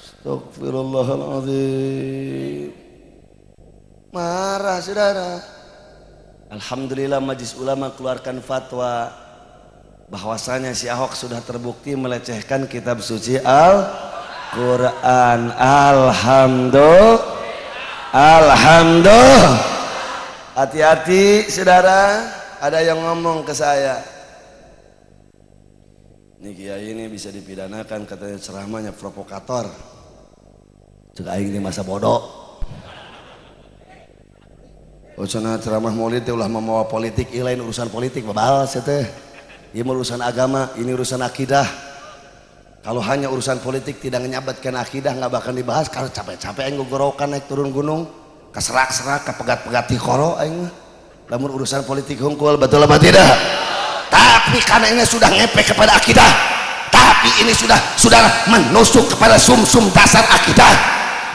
B: Astagfirullahaladzim. Marah saudara. Alhamdulillah Majelis Ulama keluarkan fatwa bahwasanya si Ahok sudah terbukti melecehkan kitab suci Al-Quran. Alhamdulillah. Hati-hati saudara, ada yang ngomong ke saya, ini kiai ini bisa dipidanakan, katanya ceramahnya provokator. Cek aing di masa bodoh. Ucana ceramah maulid ulah membawa politik, ini lain urusan politik, babal teh. Ini urusan agama, ini urusan akidah. Kalau hanya urusan politik tidak menyabatkan akidah, nggak bakal dibahas. Kalau capek-capek aing gogorokan naik turun gunung, keserak-serak, kepegat-pegat di koro aing. Lamun urusan politik hungkul, betul apa tidak? Tapi karena ini sudah ngepek kepada akidah, tapi ini sudah menusuk kepada sum-sum dasar akidah,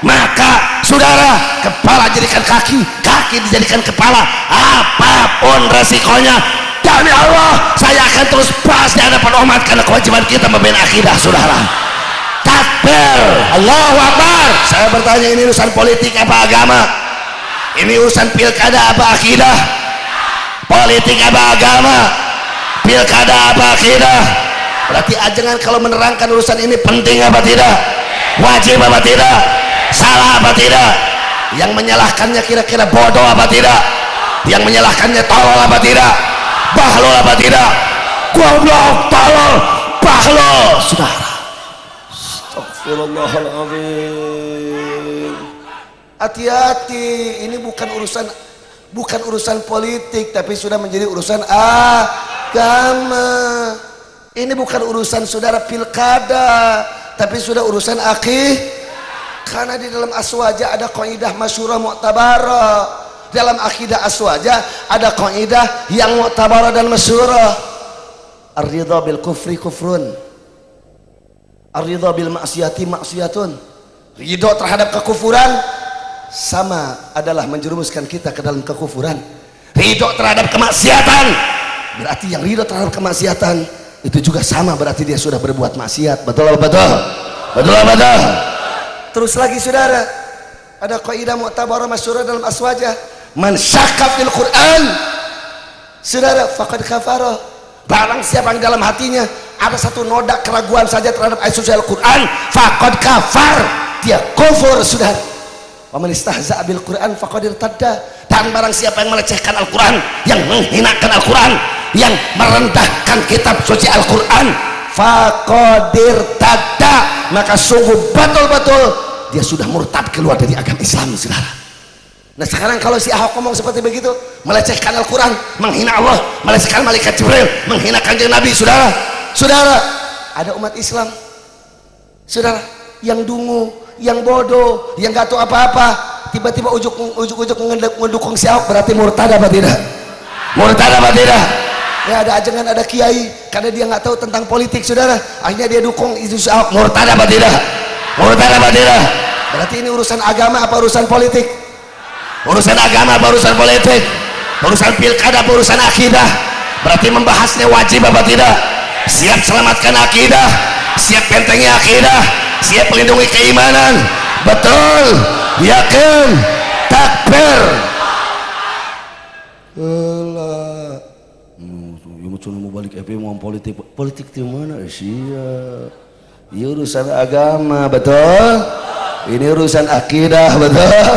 B: maka saudara, kepala jadikan kaki, kaki dijadikan kepala, apapun resikonya, demi Allah saya akan terus bahas di hadapan umat karena kewajiban kita membela akidah saudara. Takbir, Allahu Akbar. Saya bertanya, ini urusan politik apa agama? Ini urusan pilkada apa akidah? Politik apa agama? Pilkada apa akidah? Berarti ajengan kalau menerangkan urusan ini penting apa tidak? Wajib apa tidak? Salah apa tidak? Yang menyalahkannya kira-kira bodoh apa tidak? Yang menyalahkannya tolol apa tidak? Bahlul apa tidak? Goblok, tolol, bahlul, saudara. Astagfirullahaladzim. Hati-hati, ini bukan urusan politik, tapi sudah menjadi urusan agama. Ini bukan urusan saudara pilkada, tapi sudah urusan akidah. Karena di dalam aswaja ada kaidah masyhurah mu'tabarah. Dalam akidah aswaja ada kaidah yang mu'tabarah dan masyhurah. Ar-ridha bil kufri kufrun, ar-ridha bil ma'siyati ma'siyatun. Ridho terhadap kekufuran sama adalah menjerumuskan kita ke dalam kekufuran. Ridho terhadap kemaksiatan, berarti yang ridho terhadap kemaksiatan itu juga sama, berarti dia sudah berbuat maksiat. Betul apa betul? Betul apa betul? Terus lagi saudara, ada kaidah mu'tabarah masyhurah dalam aswaja, man syakka fil Quran, saudara, faqad kafara. Barang siapa yang dalam hatinya ada satu noda keraguan saja terhadap ayat suci Al-Quran, faqad kafar, dia kufur saudara. Wa man istahza'a bil Quran faqad irtadda. Dan barang siapa yang melecehkan Al-Quran, yang menghinakan Al-Quran, yang merendahkan kitab suci Al-Quran, faqad irtadda, maka sungguh betul-betul dia sudah murtad keluar dari agama Islam saudara. Nah sekarang kalau si Ahok ngomong seperti begitu, melecehkan Al-Quran, menghina Allah, melecehkan malaikat Jibril, menghina kanjeng Nabi, saudara, ada umat Islam saudara yang dungu, yang bodoh, yang gak tahu apa-apa, tiba-tiba ujuk-ujuk mendukung si Ahok, berarti murtad apa tidak? Murtad apa tidak? Ya ada ajengan, ada kiai, karena dia nggak tahu tentang politik saudara, akhirnya dia dukung isu Ahok, murtad apa tidak? Murtad apa tidak? Berarti ini urusan agama apa urusan politik? Urusan agama apa urusan politik? Urusan pilkada apa urusan akidah? Berarti membahasnya wajib apa tidak? Siap selamatkan akidah, siap bentengi akidah, siap melindungi keimanan. Betul, yakin, takbir. Allah, cuma mau balik mau politik, politik di mana sih? Ini urusan agama, betul. Ini urusan akidah, betul.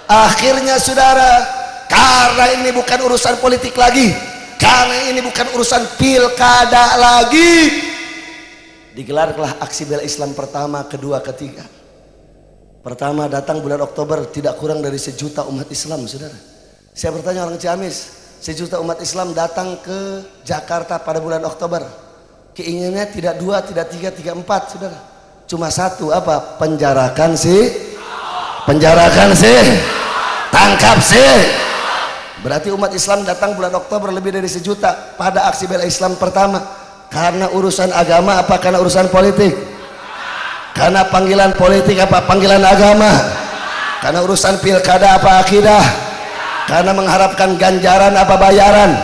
B: Akhirnya saudara, karena ini bukan urusan politik lagi, karena ini bukan urusan pilkada lagi, digelarlah aksi bela Islam pertama, kedua, ketiga. Pertama datang bulan Oktober, tidak kurang dari 1 juta umat Islam, saudara. Saya bertanya orang Ciamis, 1 juta umat Islam datang ke Jakarta pada bulan Oktober. Keinginannya tidak 2, tidak 3, tidak 4, saudara. Cuma 1, apa? Penjarakan sih, penjarakan sih, tangkap sih. Berarti umat Islam datang bulan Oktober lebih dari 1 juta pada aksi bela Islam pertama. Karena urusan agama apa karena urusan politik? Karena panggilan politik apa panggilan agama? Karena urusan pilkada apa akidah? Karena mengharapkan ganjaran apa bayaran?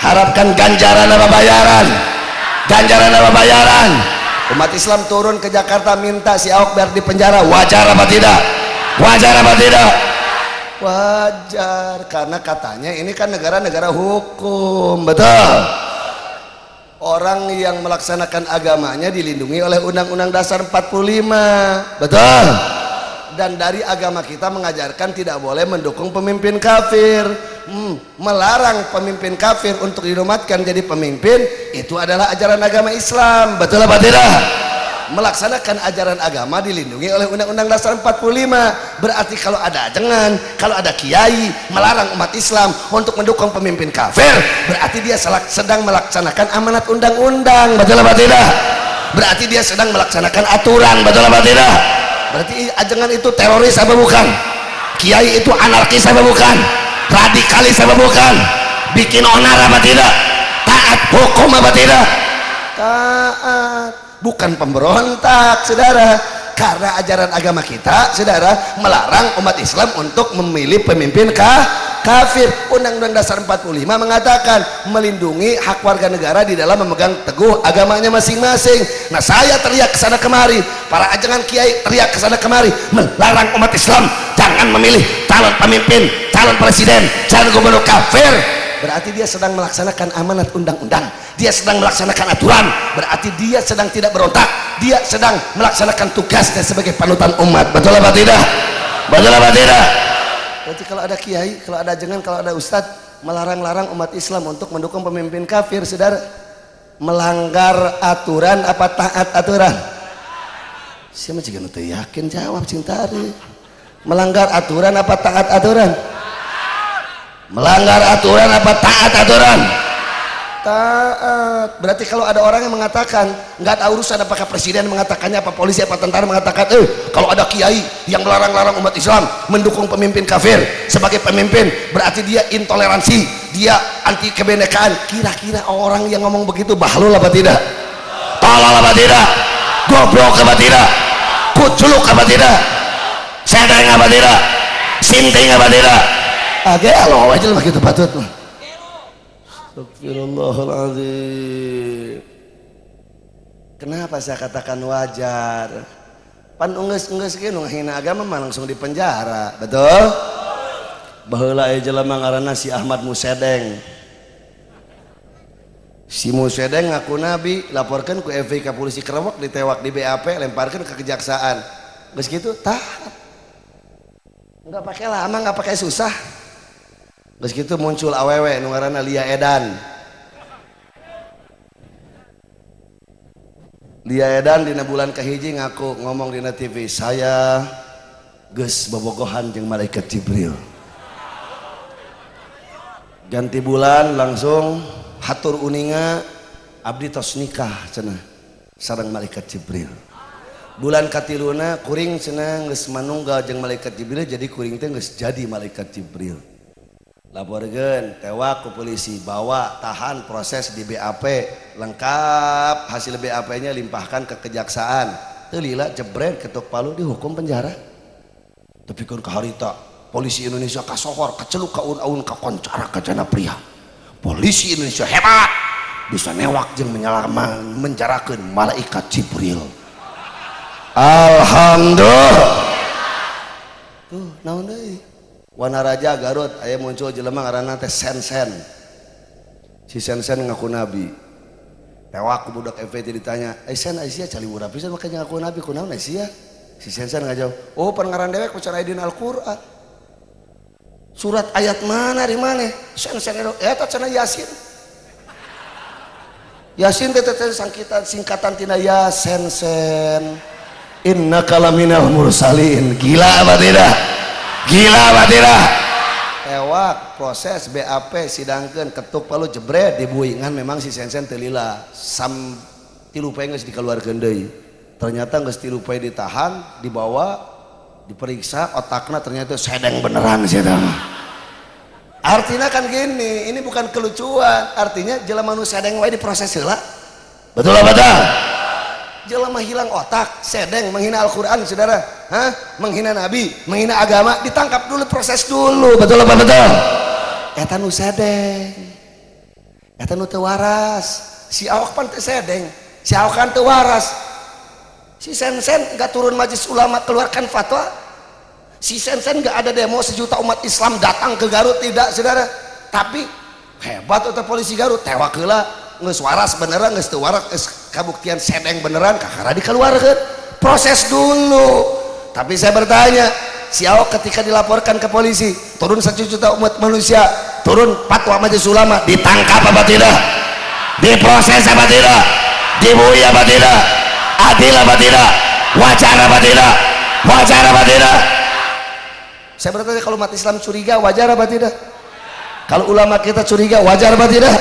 B: Harapkan ganjaran apa bayaran? Ganjaran apa bayaran? Umat Islam turun ke Jakarta minta si Ahok biar dipenjara, wajar apa tidak? Wajar apa tidak? Wajar, karena katanya ini kan negara-negara hukum, betul. Orang yang melaksanakan agamanya dilindungi oleh Undang-Undang Dasar 45, betul. Dan dari agama kita mengajarkan tidak boleh mendukung pemimpin kafir, melarang pemimpin kafir untuk dinobatkan jadi pemimpin. Itu adalah ajaran agama Islam, betul apa tidak? Melaksanakan ajaran agama dilindungi oleh Undang-Undang Dasar 45. Berarti kalau ada ajengan, kalau ada kiai melarang umat Islam untuk mendukung pemimpin kafir, berarti dia sedang melaksanakan amanat undang-undang, betul apa tidak? Berarti dia sedang melaksanakan aturan, betul apa tidak? Berarti ajengan itu teroris apa bukan? Kiai itu anarkis apa bukan? Radikalis apa bukan? Bikin onar apa tidak? Taat hukum apa tidak? Taat, bukan pemberontak, saudara. Karena ajaran agama kita, saudara, melarang umat Islam untuk memilih pemimpin kafir. Undang-Undang Dasar 45 mengatakan melindungi hak warga negara di dalam memegang teguh agamanya masing-masing. Nah, saya teriak ke sana kemari, para ajengan kiai teriak ke sana kemari, melarang umat Islam jangan memilih calon pemimpin, calon presiden, calon gubernur kafir. Berarti dia sedang melaksanakan amanat undang-undang, dia sedang melaksanakan aturan. Berarti dia sedang tidak berontak, dia sedang melaksanakan tugasnya sebagai panutan umat, betul apa tidak? Betul apa tidak? Berarti kalau ada kiai, kalau ada ajengan, kalau ada ustadz melarang-larang umat Islam untuk mendukung pemimpin kafir, saudara, melanggar aturan apa taat aturan? Siapa juga nanti yakin jawab cintari. Melanggar aturan apa taat aturan? Melanggar aturan apa taat aturan? Taat. Berarti kalau ada orang yang mengatakan nggak ada urusan apakah presiden mengatakannya, apa polisi, apa tentara mengatakan, kalau ada kiai yang melarang-larang umat Islam mendukung pemimpin kafir sebagai pemimpin, berarti dia intoleransi, dia anti kebinekaan. Kira-kira orang yang ngomong begitu bahlul apa tidak? Tolol apa tidak? Goblok apa tidak? Kuculuk apa tidak? Sedeng apa tidak? Sinting apa tidak? Agak Allah aja lah gitu patut. Astagfirullahaladzim. Kenapa saya katakan wajar? Pan ungges-ungges gini ngehina agama mah langsung di penjara, betul? Baheula aya jelema ngaranna si Ahmad Musedeng. Si Musedeng ngaku nabi, laporkan ku FV ka polisi Kerawak, ditewak di BAP, lemparkan ke kejaksaan. Geus kitu tah. Enggak pakai lama, enggak pakai susah. Geus kitu muncul awewe nu ngaranna Lia Edan. Lia Edan dina bulan kahiji ngaku ngomong dina TV, saya geus bobogohan jeung malaikat Jibril. Ganti bulan langsung hatur uninga abdi tos nikah cenah sareng malaikat Jibril. Bulan katiluna kuring cenah geus manunggal jeung malaikat Jibril, jadi kuring teh geus jadi malaikat Jibril. Laporkeun tewak ku polisi, bawa tahan proses di BAP lengkap, hasil BAP-nya limpahkan ke kejaksaan. Teu lila jebret ketok palu dihukum penjara. Tapi kun ka harita polisi Indonesia kasohor kaceluk kaun-aun kakoncara kajana pria. Polisi Indonesia hebat bisa newak jeung menjarakeun malaikat Jibril. Alhamdulillah. Tuh naon deui? Wanaraja Garut aya muncul jelema ngaranna teh Sen-Sen. Si Sen-Sen ngaku nabi. Tewak ku budak FVT ditanya, "Sen Aisyah cali urang pisan makanya ngaku nabi kunaon Aisyah?" Si Sen-Sen ngajawab, "Oh pengaran dewek maca dina Al-Qur'an." Surat ayat mana di mana? Sen-Sen eta cenah Yasin. Yasin teh singkatan tina ya Sen-Sen. Innaka laminal mursalin. Gila apa tidak? Gila apa tidak? Tewak proses BAP sidangkeun ketuk palu jebret dibuingan memang si Sen-Sen teu lila. Sam 3 poe geus dikeluarkeun deui. Ternyata geus 3 poe ditahan, dibawa, diperiksa otakna ternyata sedeng beneran sih eta. Artinya kan gini, ini bukan kelucuan, artinya jelema nu sedeng wae diproses heula. Betul apa betul? Jelema hilang otak, sedeng menghina Al-Qur'an saudara, menghina Nabi, menghina agama, ditangkap dulu, proses dulu. Betul apa betul? Eta nu sedeng, eta nu teu waras. Si awak pan teu sedeng, si awak kan teu waras. Si Sen-Sen enggak turun majelis ulama keluarkan fatwa. Si Sen-Sen enggak ada demo 1 juta umat Islam datang ke Garut, tidak saudara. Tapi hebat eta polisi Garut, tewak heula. Nges waras beneran, nges teu waras, nges kabuktian sedeng beneran, kakara dikeluarkan, proses dulu. Tapi saya bertanya, si Ahok ketika dilaporkan ke polisi, turun 1 juta umat manusia, turun fatwa majelis ulama, ditangkap apa tidak? Diproses apa tidak? Dibui apa tidak? Adil apa tidak? Wajar apa tidak? Wajar apa tidak? Saya bertanya, kalau umat Islam curiga, wajar apa tidak? Kalau ulama kita curiga, wajar apa tidak?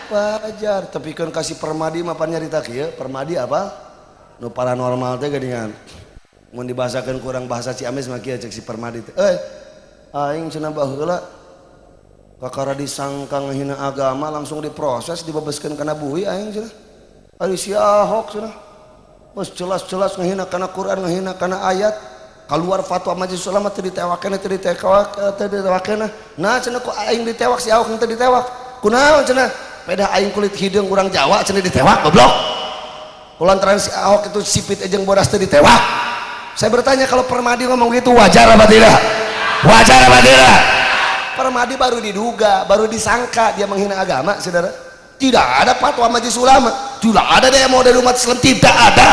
B: Wajar. Tapi kan kasih permadi mapan nyarita kieu, permadi apa? Nu paranormal teh geuningan. Mun dibahasakeun kurang bahasa Ciamis mah kieu cek si permadi teh. Aing cenah baheula kakara disangka ngehina agama langsung diproses dibebaskeun kana bui aing cenah. Ari si Ahok cenah. Wes jelas-jelas ngehina kana Quran, ngehina kana ayat. Keluar fatwa majelis ulama teu ditewakeun teu ditewakeun. Nah cenah ku aing ditewak si Ahok teu ditewak. Kunaon cenah? Pedah aing kulit hidung kurang Jawa cenah ditewak goblok. Kulantaran si Ahok itu sipit ejeng bodas teu ditewak. Saya bertanya, kalau Permadi ngomong gitu wajar apa tidak? Wajar apa tidak? Permadi baru diduga, baru disangka dia menghina agama, saudara. Tidak ada fatwa majelis ulama, tidak ada demo dari umat Islam, tidak ada.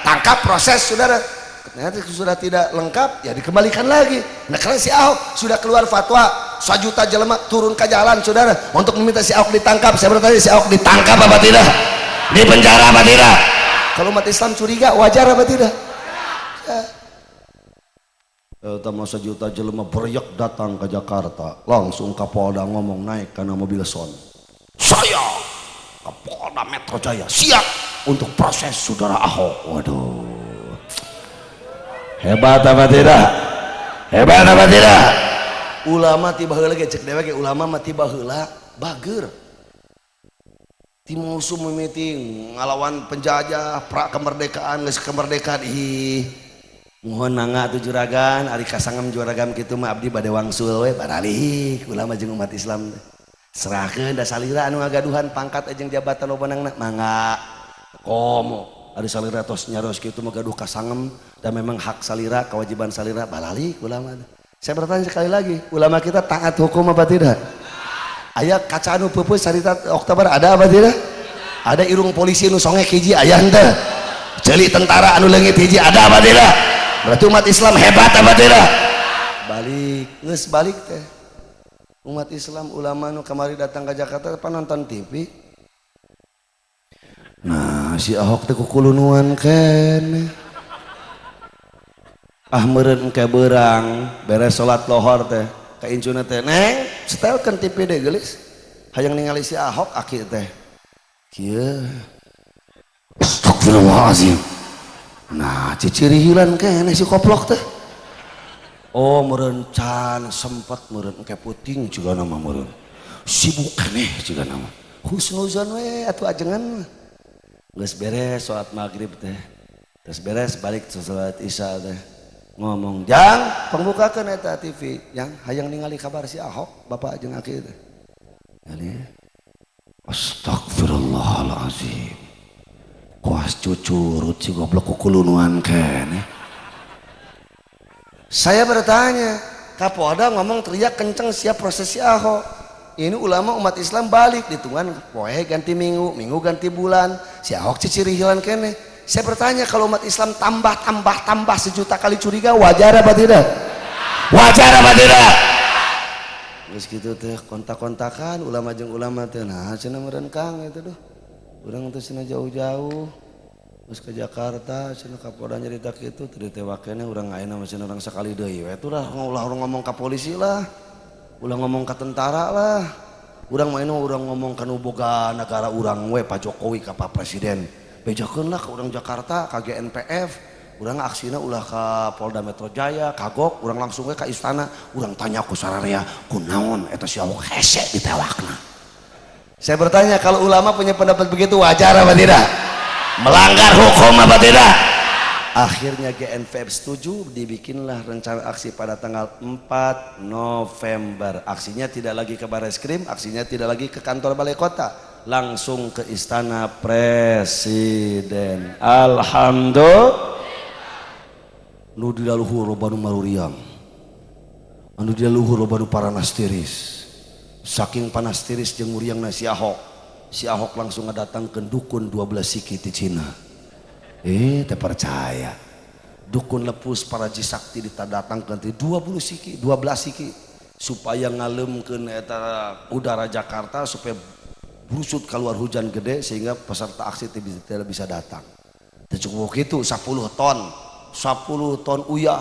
B: Tangkap, proses, saudara. Ternyata sudah tidak lengkap, ya dikembalikan lagi. Nah karena si Ahok sudah keluar fatwa 1 juta jelema turun ke jalan, saudara, untuk meminta si Ahok ditangkap. Saya bertanya, si Ahok ditangkap apa tidak? Di penjara apa tidak? Kalau umat Islam curiga, wajar apa tidak? Tama 1 juta jelema beryek datang ke Jakarta, langsung Kapolda ngomong naik karena mobil son. Saya Kapolda Metro Jaya siap untuk proses saudara Ahok. Waduh, hebat apa tidak? Hebat apa tidak? Ulama tiba heula ge cek dewe ge ulama mah tiba heula bager. Ti musuh memiting ngalawan penjajah pra kemerdekaan, geus kemerdekaan ih. Mohon mangga tuh juragan, ari kasangem juragam kitu mah abdi bade wangsul we baralih ulama jeung umat Islam. Serahkeun da salira anu ngagaduhan pangkat jeung jabatan wewenangna mangga. Komo ari salira tos nyaros kitu mah gaduh kasangem dan memang hak salira, kewajiban salira balali ulama. Saya bertanya sekali lagi, ulama kita taat hukum apa tidak? Aya kaca anu peupeus sarita Oktober ada apa tidak? Ada irung polisi anu songek hiji aya henteu? Ceuli tentara anu leungit hiji ada apa tidak? Berarti umat Islam hebat apa tidak? Balik, geus balik teh. Umat Islam ulama nu kamari datang ke Jakarta nonton TV. Nah, si Ahok teh kukulunuan keneh. Ah meureun engke beurang beres salat lohor teh ka incuna teh, "Neng, setelkeun TV deui geulis. Hayang ningali si Ahok aki teh." Kieu. Astagfirullahalazim. Nah, cicirihilan keneh si koplok teh. Oh, meureun can sempet meureun engke puting juga nama meureun. Sibuk keneh juga nama. Husnuzon we atuh ajengan. Geus beres salat maghrib teh. Terus beres balik salat isya teh. ngomong jang pembukakan eta TV yang hayang ningali kabar si Ahok bapak jeung aki teh. Astagfirullahalazim. Kuas cucurut si goblok kukulunuan kene. Saya bertanya, Kapolda ngomong teriak kenceng siap prosesi Ahok. Ini ulama umat Islam balik ditungan poe ganti minggu, minggu ganti bulan. Si Ahok cicirihilan kene. Saya bertanya kalau umat Islam tambah sejuta kali curiga wajar apa tidak? Wajar apa tidak? Terus gitu teh kontak-kontakan ulama jeung ulama teh nah cenah meureun Kang eta duh. Urang teh cenah jauh-jauh. Terus ke Jakarta cenah Kapolda nyarita kitu teu ditewakena urang ayeuna mah cenah urang sakali deui we atuh ulah ngomong ka polisi lah. Ulah ngomong ka tentara lah. Urang mah urang ngomong ka nu boga negara urang we Pak Jokowi ka Pak Presiden. Bejakeun lah ka urang Jakarta ka GNPF. Urang aksina ulah ka Polda Metro Jaya kagok urang langsung we ka istana urang tanya ku sararea kunaon eta si Ahok hese ditewakna. Saya bertanya kalau ulama punya pendapat begitu wajar apa tidak? Melanggar hukum apa tidak? Akhirnya GNPF setuju dibikinlah rencana aksi pada tanggal 4 November. Aksinya tidak lagi ke Bareskrim, aksinya tidak lagi ke kantor balai kota, langsung ke istana Presiden. Alhamdulillah. Nu di luhur loba nu maruriang, anu di luhur loba nu paranas tiris. Saking panas tiris jeung muriangna si Ahok langsung ngadatangkeun dukun 12 siki ti Cina. Teu percaya. Dukun lepus para jisakti ditadatangkeun ti 12 siki supaya ngaleumkeun eta udara Jakarta supaya brusut keluar hujan gede sehingga peserta aksi tidak bisa datang. Teu cukup kitu 10 ton uyah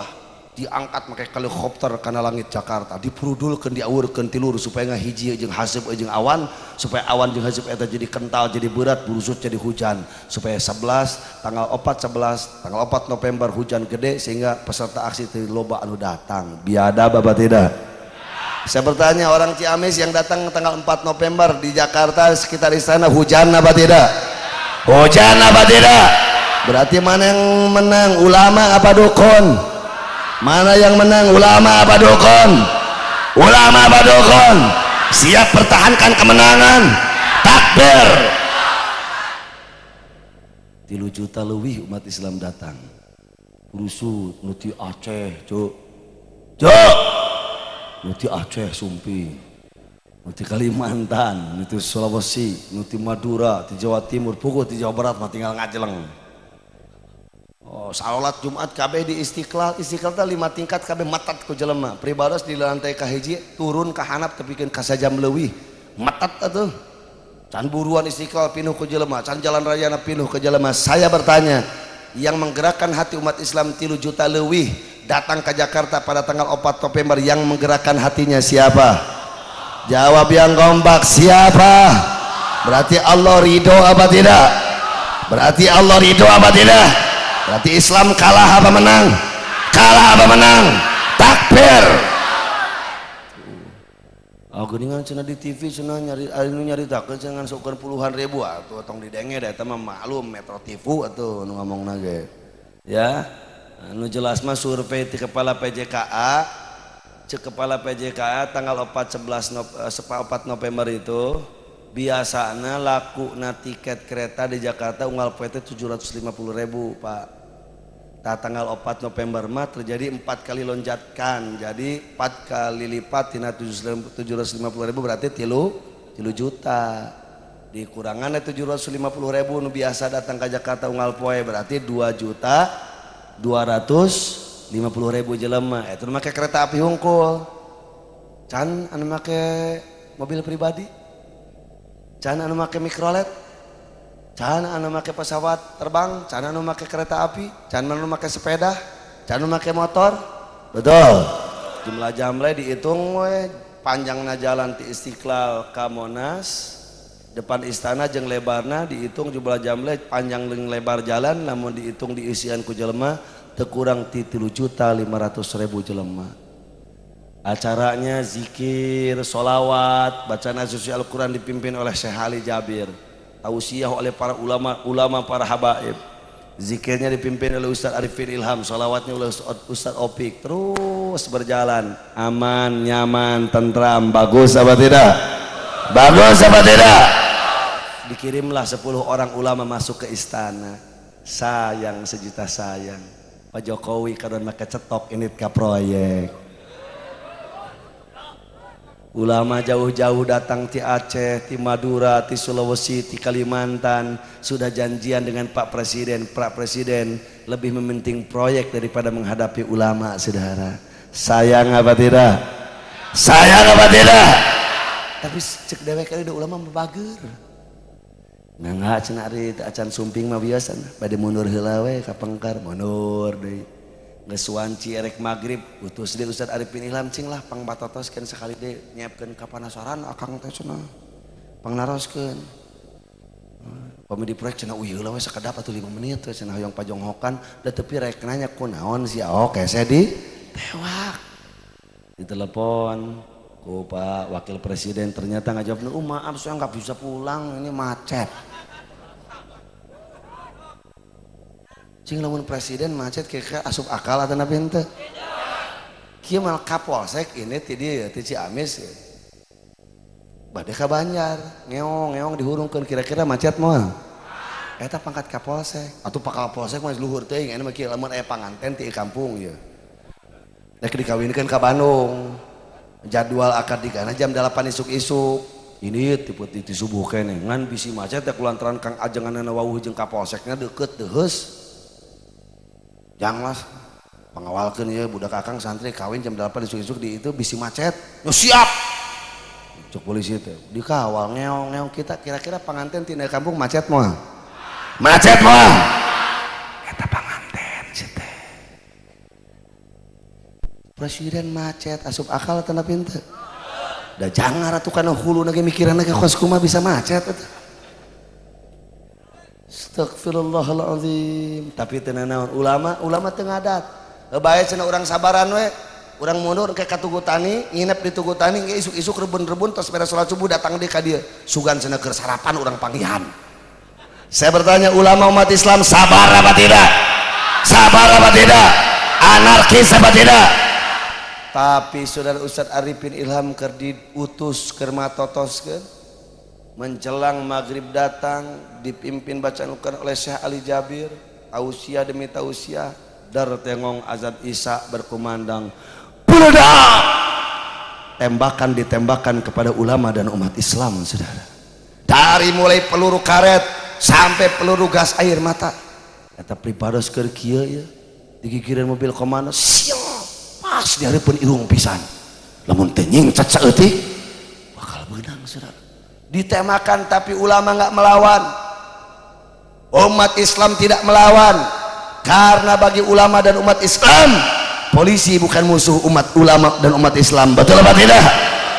B: diangkat pakai helikopter kana langit Jakarta dipurudulkeun diaurkeun ti lur supaya ngahiji jeung haseup jeung awan supaya awan jeung haseup eta jadi kental jadi berat brusut jadi hujan supaya tanggal 4 November hujan gede sehingga peserta aksi teu loba anu datang. Biadab apa tidak? Saya bertanya orang Ciamis yang datang tanggal 4 November di Jakarta sekitar istana hujan apa tidak? Hujan apa tidak? Berarti mana yang menang, ulama apa dukun? Mana yang menang, ulama apa dukun? Ulama apa dukun? Siap pertahankan kemenangan. Takbir. 3 juta lebih umat Islam datang. Brusut nuti Aceh, cuk. Nuti Aceh Sumpi. Nuti Kalimantan, nuti Sulawesi, nuti Madura, di Jawa Timur, pokok di Jawa Barat mah tinggal ngajeleng. Salat Jumat KB di Istiqlal teh 5 tingkat KB matat ku jelema. Pribados di lantai kahiji turun ka handap tepikeun ka sajam leuwih. Matat atuh. Can buruan Istiqlal pinuh ku jelema, can jalan rayana pinuh ku jelema. Saya bertanya, yang menggerakkan hati umat Islam 3 juta leuwih datang ke Jakarta pada tanggal 4 November yang menggerakkan hatinya siapa? Jawab yang kompak, siapa? Berarti Allah ridho apa tidak? Berarti Allah ridho apa tidak? Berarti Islam kalah apa menang? Kalah apa menang? Takbir. Geuningan cenah di TV cenah nyaritakeun cenah ngasupkeun puluhan ribu atuh tong didenge da eta mah maklum Metro TV atuh nu ngomongna ge. Ya. Nu jelas mah survei ti kepala PJKA cek kepala PJKA tanggal 4 November itu biasanya laku na tiket kereta di Jakarta unggal poe teh 750.000 Pak. Tanggal 4 November mah terjadi 4 kali lonjakan, jadi 4 kali lipat tina 750.000 berarti 3 juta. Dikurangan 750.000 nu biasa datang ke Jakarta unggal poe berarti 2.250.000 jelema. Eta nu make kereta api hungkul. Can anu make mobil pribadi? Can anu make mikrolet, can anu make pesawat terbang, can anu make kereta api, can anu make sepeda, can anu make motor. Betul. Jumlah jamle dihitung we panjangna jalan ti Istiqlal ka Monas depan istana jeung lebarna dihitung jumlah jamle panjang jeung lebar jalan namun dihitung diisian ku jelema teu kurang ti 3.500.000 jelema. Acaranya zikir, solawat, bacaan suci Al-Quran dipimpin oleh Syekh Ali Jabir, tausiah oleh para ulama para habaib.
A: Zikirnya dipimpin oleh Ustaz Arifin Ilham, sholawatnya oleh Ustaz Opik. Terus berjalan, aman, nyaman, tentram. Bagus apa tidak? Bagus apa tidak? Dikirimlah 10 orang ulama masuk ke istana. Sayang sejuta sayang, Pak Jokowi kadon make cetok ini ke proyek. Ulama jauh-jauh datang di Aceh, di Madura, di Sulawesi, di Kalimantan, sudah janjian dengan Pak Presiden. Pak Presiden lebih mementing proyek daripada menghadapi ulama, saudara. Sayang apa tidak? Sayang apa tidak? Tapi cek dewek kali ada ulama membager. Nggak cenah ari teu acan sumping mah biasa, bade mundur heula we ka pengkar, mundur deui. Geus wanci erek magrib utus deui Ustaz Arifin Ilham cing lah pang batotoskeun sakali deui nyiapkeun kapanasaran akang teh cenah pang naroskeun. Pami di proyek cenah uih heula we sakedap atuh 5 menit we cenah hoyong pajonghokan da tepi rek nanya kunaon si Ahok hese di tewak. Ditelepon ku Pak Wakil Presiden ternyata ngajawab, maaf saya nggak bisa pulang ini macet. Cing lamun presiden macet kira asup akal atau nabi ente kieu mal kapolsek ini ti dieu ti Ciamis bade ka Banjar ngeong dihurungkeun kira-kira macet moal eta pangkat kapolsek atuh pak kapolsek mah luhur teuing anu mah kieu lamun aya panganten ti kampung ieu nek dikawinkeun ka Bandung jadwal akad nikahna jam 8 isuk-isuk ini tipe ti subuh keneh ngan bisi macet teh kulantaran Kang Ajenganna wawuh jeung kapolsekna deukeut deus. Jangan pengawalkan ya budak akang santri kawin jam 8 isuk-isuk di itu bisi macet yo siap cuk polisi itu dikawal ngeong kita kira-kira panganten tina kampung macet moal eta panganten cete presiden macet asup akal tanda pintu da jangan atuh kana hulu lagi mikiran lagi kos kumaha bisa macet eta. Astagfirullahaladzim. Tapi teu naon ulama teu ngadat. Bae cenah urang sabaran we. Urang mundur ke Tugu Tani, nginep di Tugu Tani ge isuk-isuk rebun-rebun tos beres salat subuh datang deui ka dieu. Sugan cenah keur sarapan urang panggihan. Saya bertanya ulama umat Islam sabar apa tidak? Sabar apa tidak? Anarkis apa tidak? Tapi saudara Ustaz Arifin Ilham keur diutus keur matotoskeun. Menjelang maghrib datang dipimpin bacaan oleh Syekh Ali Jabir tausiah demi tausiah dar tengong azan isya berkumandang peledak tembakan ditembakkan kepada ulama dan umat Islam saudara dari mulai peluru karet sampai peluru gas air mata eta pripados keur kieu ya digigireun mobil komando siap pas di hareupeun irung pisan lamun teu nyingcat saeutik bakal beunang saudara ditemakan tapi ulama nggak melawan umat Islam tidak melawan karena bagi ulama dan umat Islam polisi bukan musuh umat ulama dan umat Islam betul apa tidak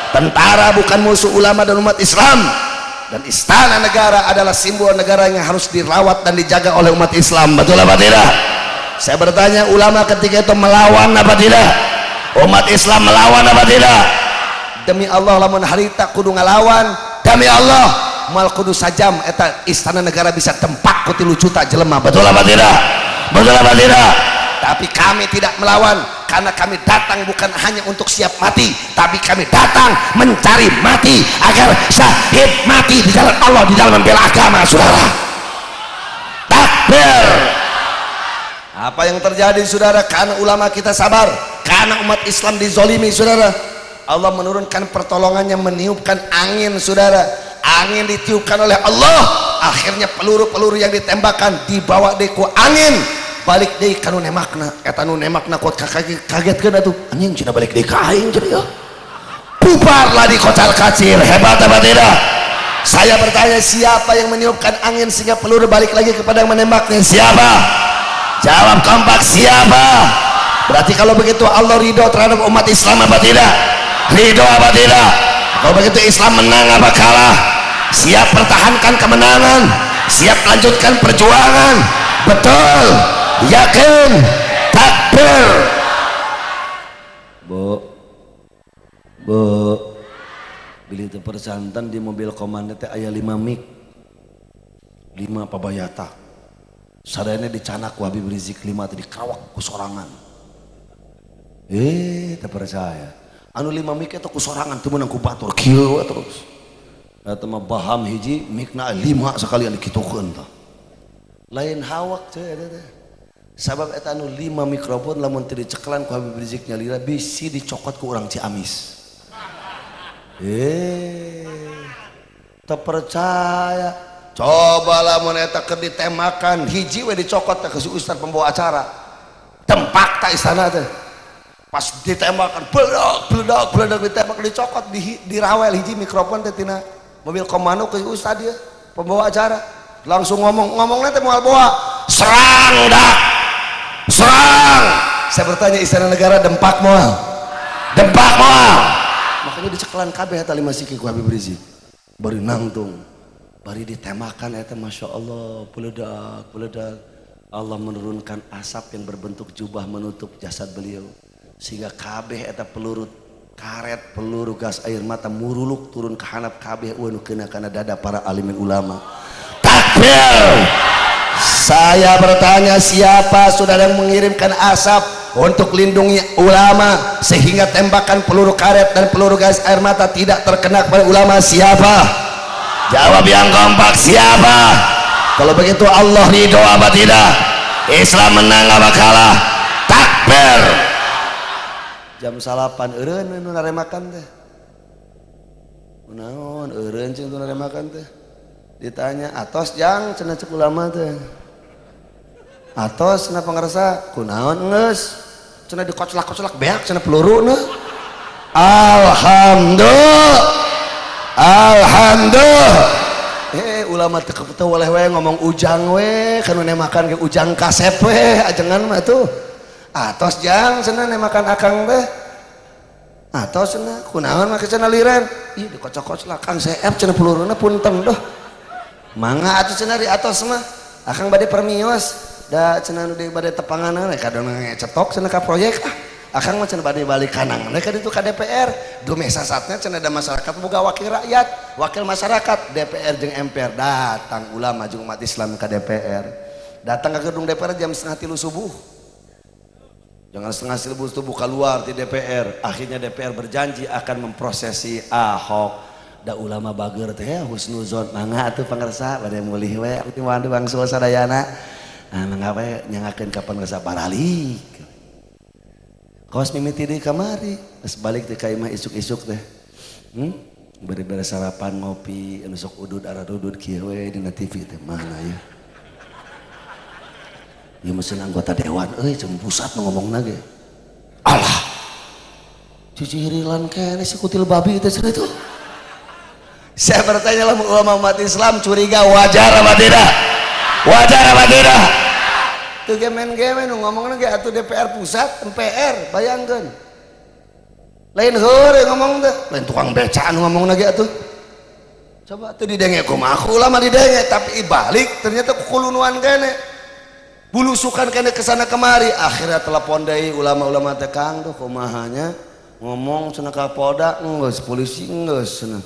A: tentara bukan musuh ulama dan umat Islam dan istana negara adalah simbol negara yang harus dirawat dan dijaga oleh umat Islam betul apa tidak saya bertanya ulama ketika itu melawan apa tidak umat Islam melawan apa tidak demi Allah lamun harita kudu ngalawan demi Allah mal kudu sajam eta istana negara bisa tempak ku 3 juta jelema betul apa tidak betul apa tidak tapi kami tidak melawan karena kami datang bukan hanya untuk siap mati tapi kami datang mencari mati agar syahid mati di jalan Allah di dalam membela agama saudara takbir apa yang terjadi saudara karena ulama kita sabar karena umat Islam dizolimi saudara Allah menurunkan pertolongannya meniupkan angin saudara angin ditiupkan oleh Allah akhirnya peluru-peluru yang ditembakkan dibawa deku angin balik deui ka nu nemakna eta nu nemakna kuat kagetkeun atuh anjing cenah balik deui ka aing cenah ya bubarlah dikocar kacir hebat apa tidak saya bertanya siapa yang meniupkan angin sehingga peluru balik lagi kepada yang menembaknya siapa jawab kompak siapa berarti kalau begitu Allah ridho terhadap umat Islam apa tidak ridho apa tidak kalau begitu Islam menang apa kalah siap pertahankan kemenangan siap lanjutkan perjuangan betul yakin takbir bu beli itu persantan di mobil komando teh aya 5 mik 5 pabayata
B: sadayana dicanak ku Habib Rizik 5 tadi kerawak ku sorangan. Tak percaya. Anu 5 mik eta ku sorangan teu meunang ku batur kieu terus. Eta mah baham hiji mikna 5 sekalian dikitukeun tah. Lain hawak teh eta teh. Sabab eta anu 5 mikrofon lamun teu diceklan ku Habib Rizik nyalira bisi dicokot ku urang Ciamis. Tak percaya. Coba lamun eta keur ditemakan hiji we dicokot teh ke si ustaz pembawa acara. Tempak ta istana teh. Pas ditembakan beledak ditembak dicokot di rawel hiji mikrofon teh tina mobil komando ke ustaz dia pembawa acara langsung ngomongnya teh moal bawa serang dah serang. Saya bertanya istana negara dempak moal makanya diceklan kabeh eta 5 siki ku Habib Rizik bari nangtung bari ditemakan eta masya Allah peledak Allah menurunkan asap yang berbentuk jubah menutup jasad beliau sehingga kabeh eta peluru karet peluru gas air mata muruluk turun ke hanap kabeh nu kena kana dada para alimin ulama. Takbir. Saya bertanya siapa saudara yang mengirimkan asap untuk lindungi ulama sehingga tembakan peluru karet dan peluru gas air mata tidak terkena kepada ulama? Siapa? Jawab yang kompak, siapa? Kalau begitu Allah ridho apa tidak? Islam menang apa kalah? Takbir. Jam 8 eureun nu naremakan teh. Kunaon eureun cing nu naremakan teh? Ditanya atos jang cenah cek ulama teh. Atos cenah pangarsa kunaon geus? Cenah dikoclak-koclak beak cenah peluruna. Alhamdulillah. Ulama teu oleh we ngomong ujang we kana nemakan ke ujang kasep we ajengan mah tuh. Atos jang cenah nemakan akang teh. Atos cenah kunaon make cenah liren. Ih dikocok-kocok Kang Seep cenah peluruna punten doh. Mangga atuh cenah di atos mah. Akang bade permios. Da cenah nu bade tepanganan kadang ngecetok cenah ka proyek ah. Akang mah cenah bade balik kanang ka ditu ka DPR. Dumeh sasatna cenah ada masyarakat boga wakil rakyat, wakil masyarakat DPR jeung MPR datang ulama jeung umat Islam ka DPR. Datang ke gedung DPR jam 2:30 subuh. Jangan 2:30 subuh keluar di DPR. Akhirnya DPR berjanji akan memprosesi Ahok. Da ulama bager teh husnuzon mangga atuh pangarsa bade mulih we abdi wandu bangsul sadayana. Mangga we nyangakeun ka pangarsa baralik. Kaos mimiti di kamari, terus balik di kaimah isuk-isuk teh. Beri-beri sarapan ngopi, anu sok udud arah udud kieu we dina TV teh mana ya. Ieu mesin anggota dewan euy jeung pusat ngomongna ge. Alah. Cicirilan kene si kutil babi teh cenah itu. Saya bertanya lah ulama umat Islam curiga wajar apa tidak? Wajar apa tidak? Tuh gemen-gemen ngomongna ge atuh DPR pusat, MPR, bayangkeun. Lain heure ngomong teh, lain tukang becaan ngomongna ge atuh. Coba teu didenge kumaha ulama didenge tapi ibalik ternyata kukulunuan kene. Bulusukan kene kesana kemari, akhirnya telepon deui ulama-ulama teh Kang tuh kumahanya ngomong cenah Kapolda geus polisi geus cenah.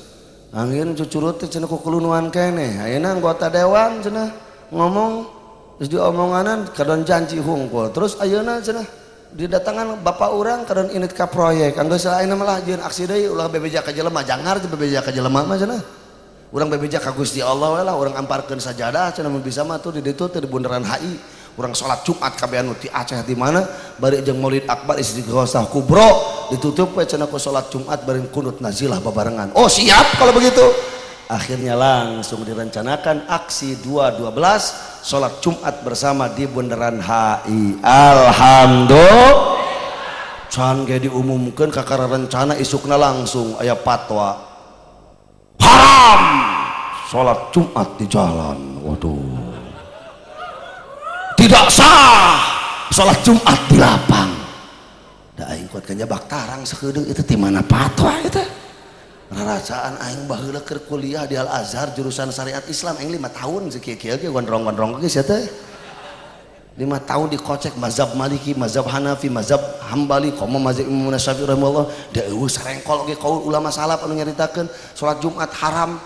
B: Angin cucurut teh cenah kukulunuan kene. Ayeuna anggota dewan cenah ngomong terus diomonganan kadon janji hungkul terus ayeuna cenah didatangan bapak urang kadon init ka proyek anggeus ayeuna malah jieun aksi deui ulah bebeja ka jelema jangar teh bebeja ka jelema mah cenah urang bebeja ka Gusti Allah we lah urang amparkeun sajadah cenah mun bisa mah tuh di ditu teh di bundaran HI urang salat Jumat kabeh anu ti Aceh di mana bari jeung Maulid Akbar Istighosah Kubro ditutup we cenah ku salat Jumat bari kunut nazilah babarengan. Oh siap kalau begitu. Akhirnya langsung direncanakan aksi 2.12 sholat Jumat bersama di bundaran HI. Alhamdulillah. Can ge diumumkeun kakara rencana isukna langsung aya fatwa. Haram sholat Jumat di jalan. Waduh. Tidak sah sholat Jumat di lapang. Da aing kuat kanyabak tarang sakeudeung itu ti mana fatwa eta? Rarasaan aing baheula keur kuliah di Al Azhar jurusan syariat Islam aing 5 tahun sakieu-kieu ge gondrong-gondrong geus ya teh 5 tahun dikocek mazhab Maliki, mazhab Hanafi, mazhab Hambali, komo mazhab Imam Syafi'i rahimahullah da eueuh sarengkol ge kaul ulama salaf anu nyaritakeun salat Jumat haram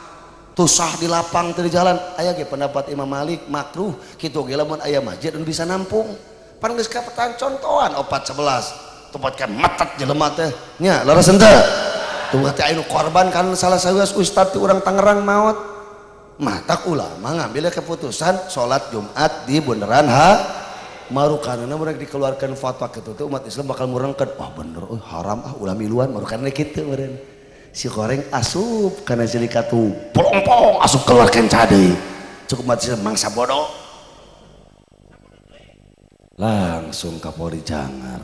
B: tusah di lapang teu di jalan aya ge pendapat Imam Malik makruh kitu ge lamun aya masjid anu bisa nampung pan geus kapetan contohan 411 tempatkan metet jelema teh nya leres henteu tuh teh anu korban kan salah sawias ustad ti urang Tangerang maot matak ulama ngambil keputusan salat Jumat di bundaran marukanana murek dikeluarkan fatwa kitu teh umat Islam bakal murengkeun wah bener haram ulah miluan marukanana kitu meureun si goreng asup karena silikatu polong-polong asup keluarkan cadai cukup mati mangsa bodoh langsung Kapolri jangar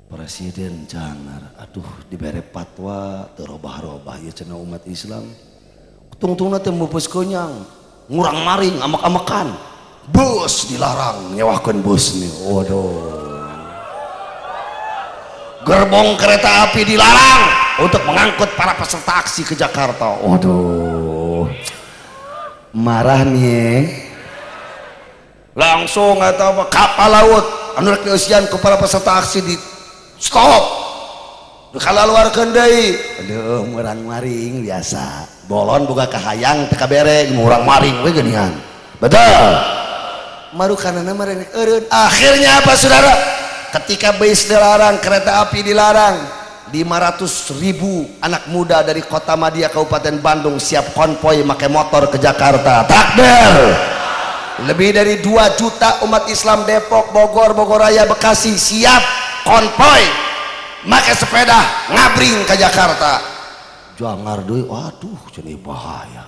B: Presiden jangar aduh dibere fatwa terobah-robah ya cenah umat Islam tungtungna teh mupus konyang ngurang maring amak-amakan bus dilarang nyewakeun bus nih waduh gerbong kereta api dilarang untuk mengangkut para peserta aksi ke Jakarta. Waduh, marah nih. Langsung atau kapal laut, anu rek dieusian ku para peserta aksi di stop. Dikalaluarkeun deui. Aduh, murang maring biasa. Bolon boga kahayang teu kabere, murang maring we geunian. Betul. Marukanana marek eureun. Akhirnya apa saudara? Ketika bis dilarang, kereta api dilarang. 500.000 anak muda dari kota Madia Kabupaten Bandung siap konvoy pakai motor ke Jakarta. Takbir. Lebih dari 2 juta umat Islam Depok, Bogor, Bogoraya, Bekasi siap konvoy pakai sepeda ngabring ke Jakarta. Jangar deui waduh cenah bahaya.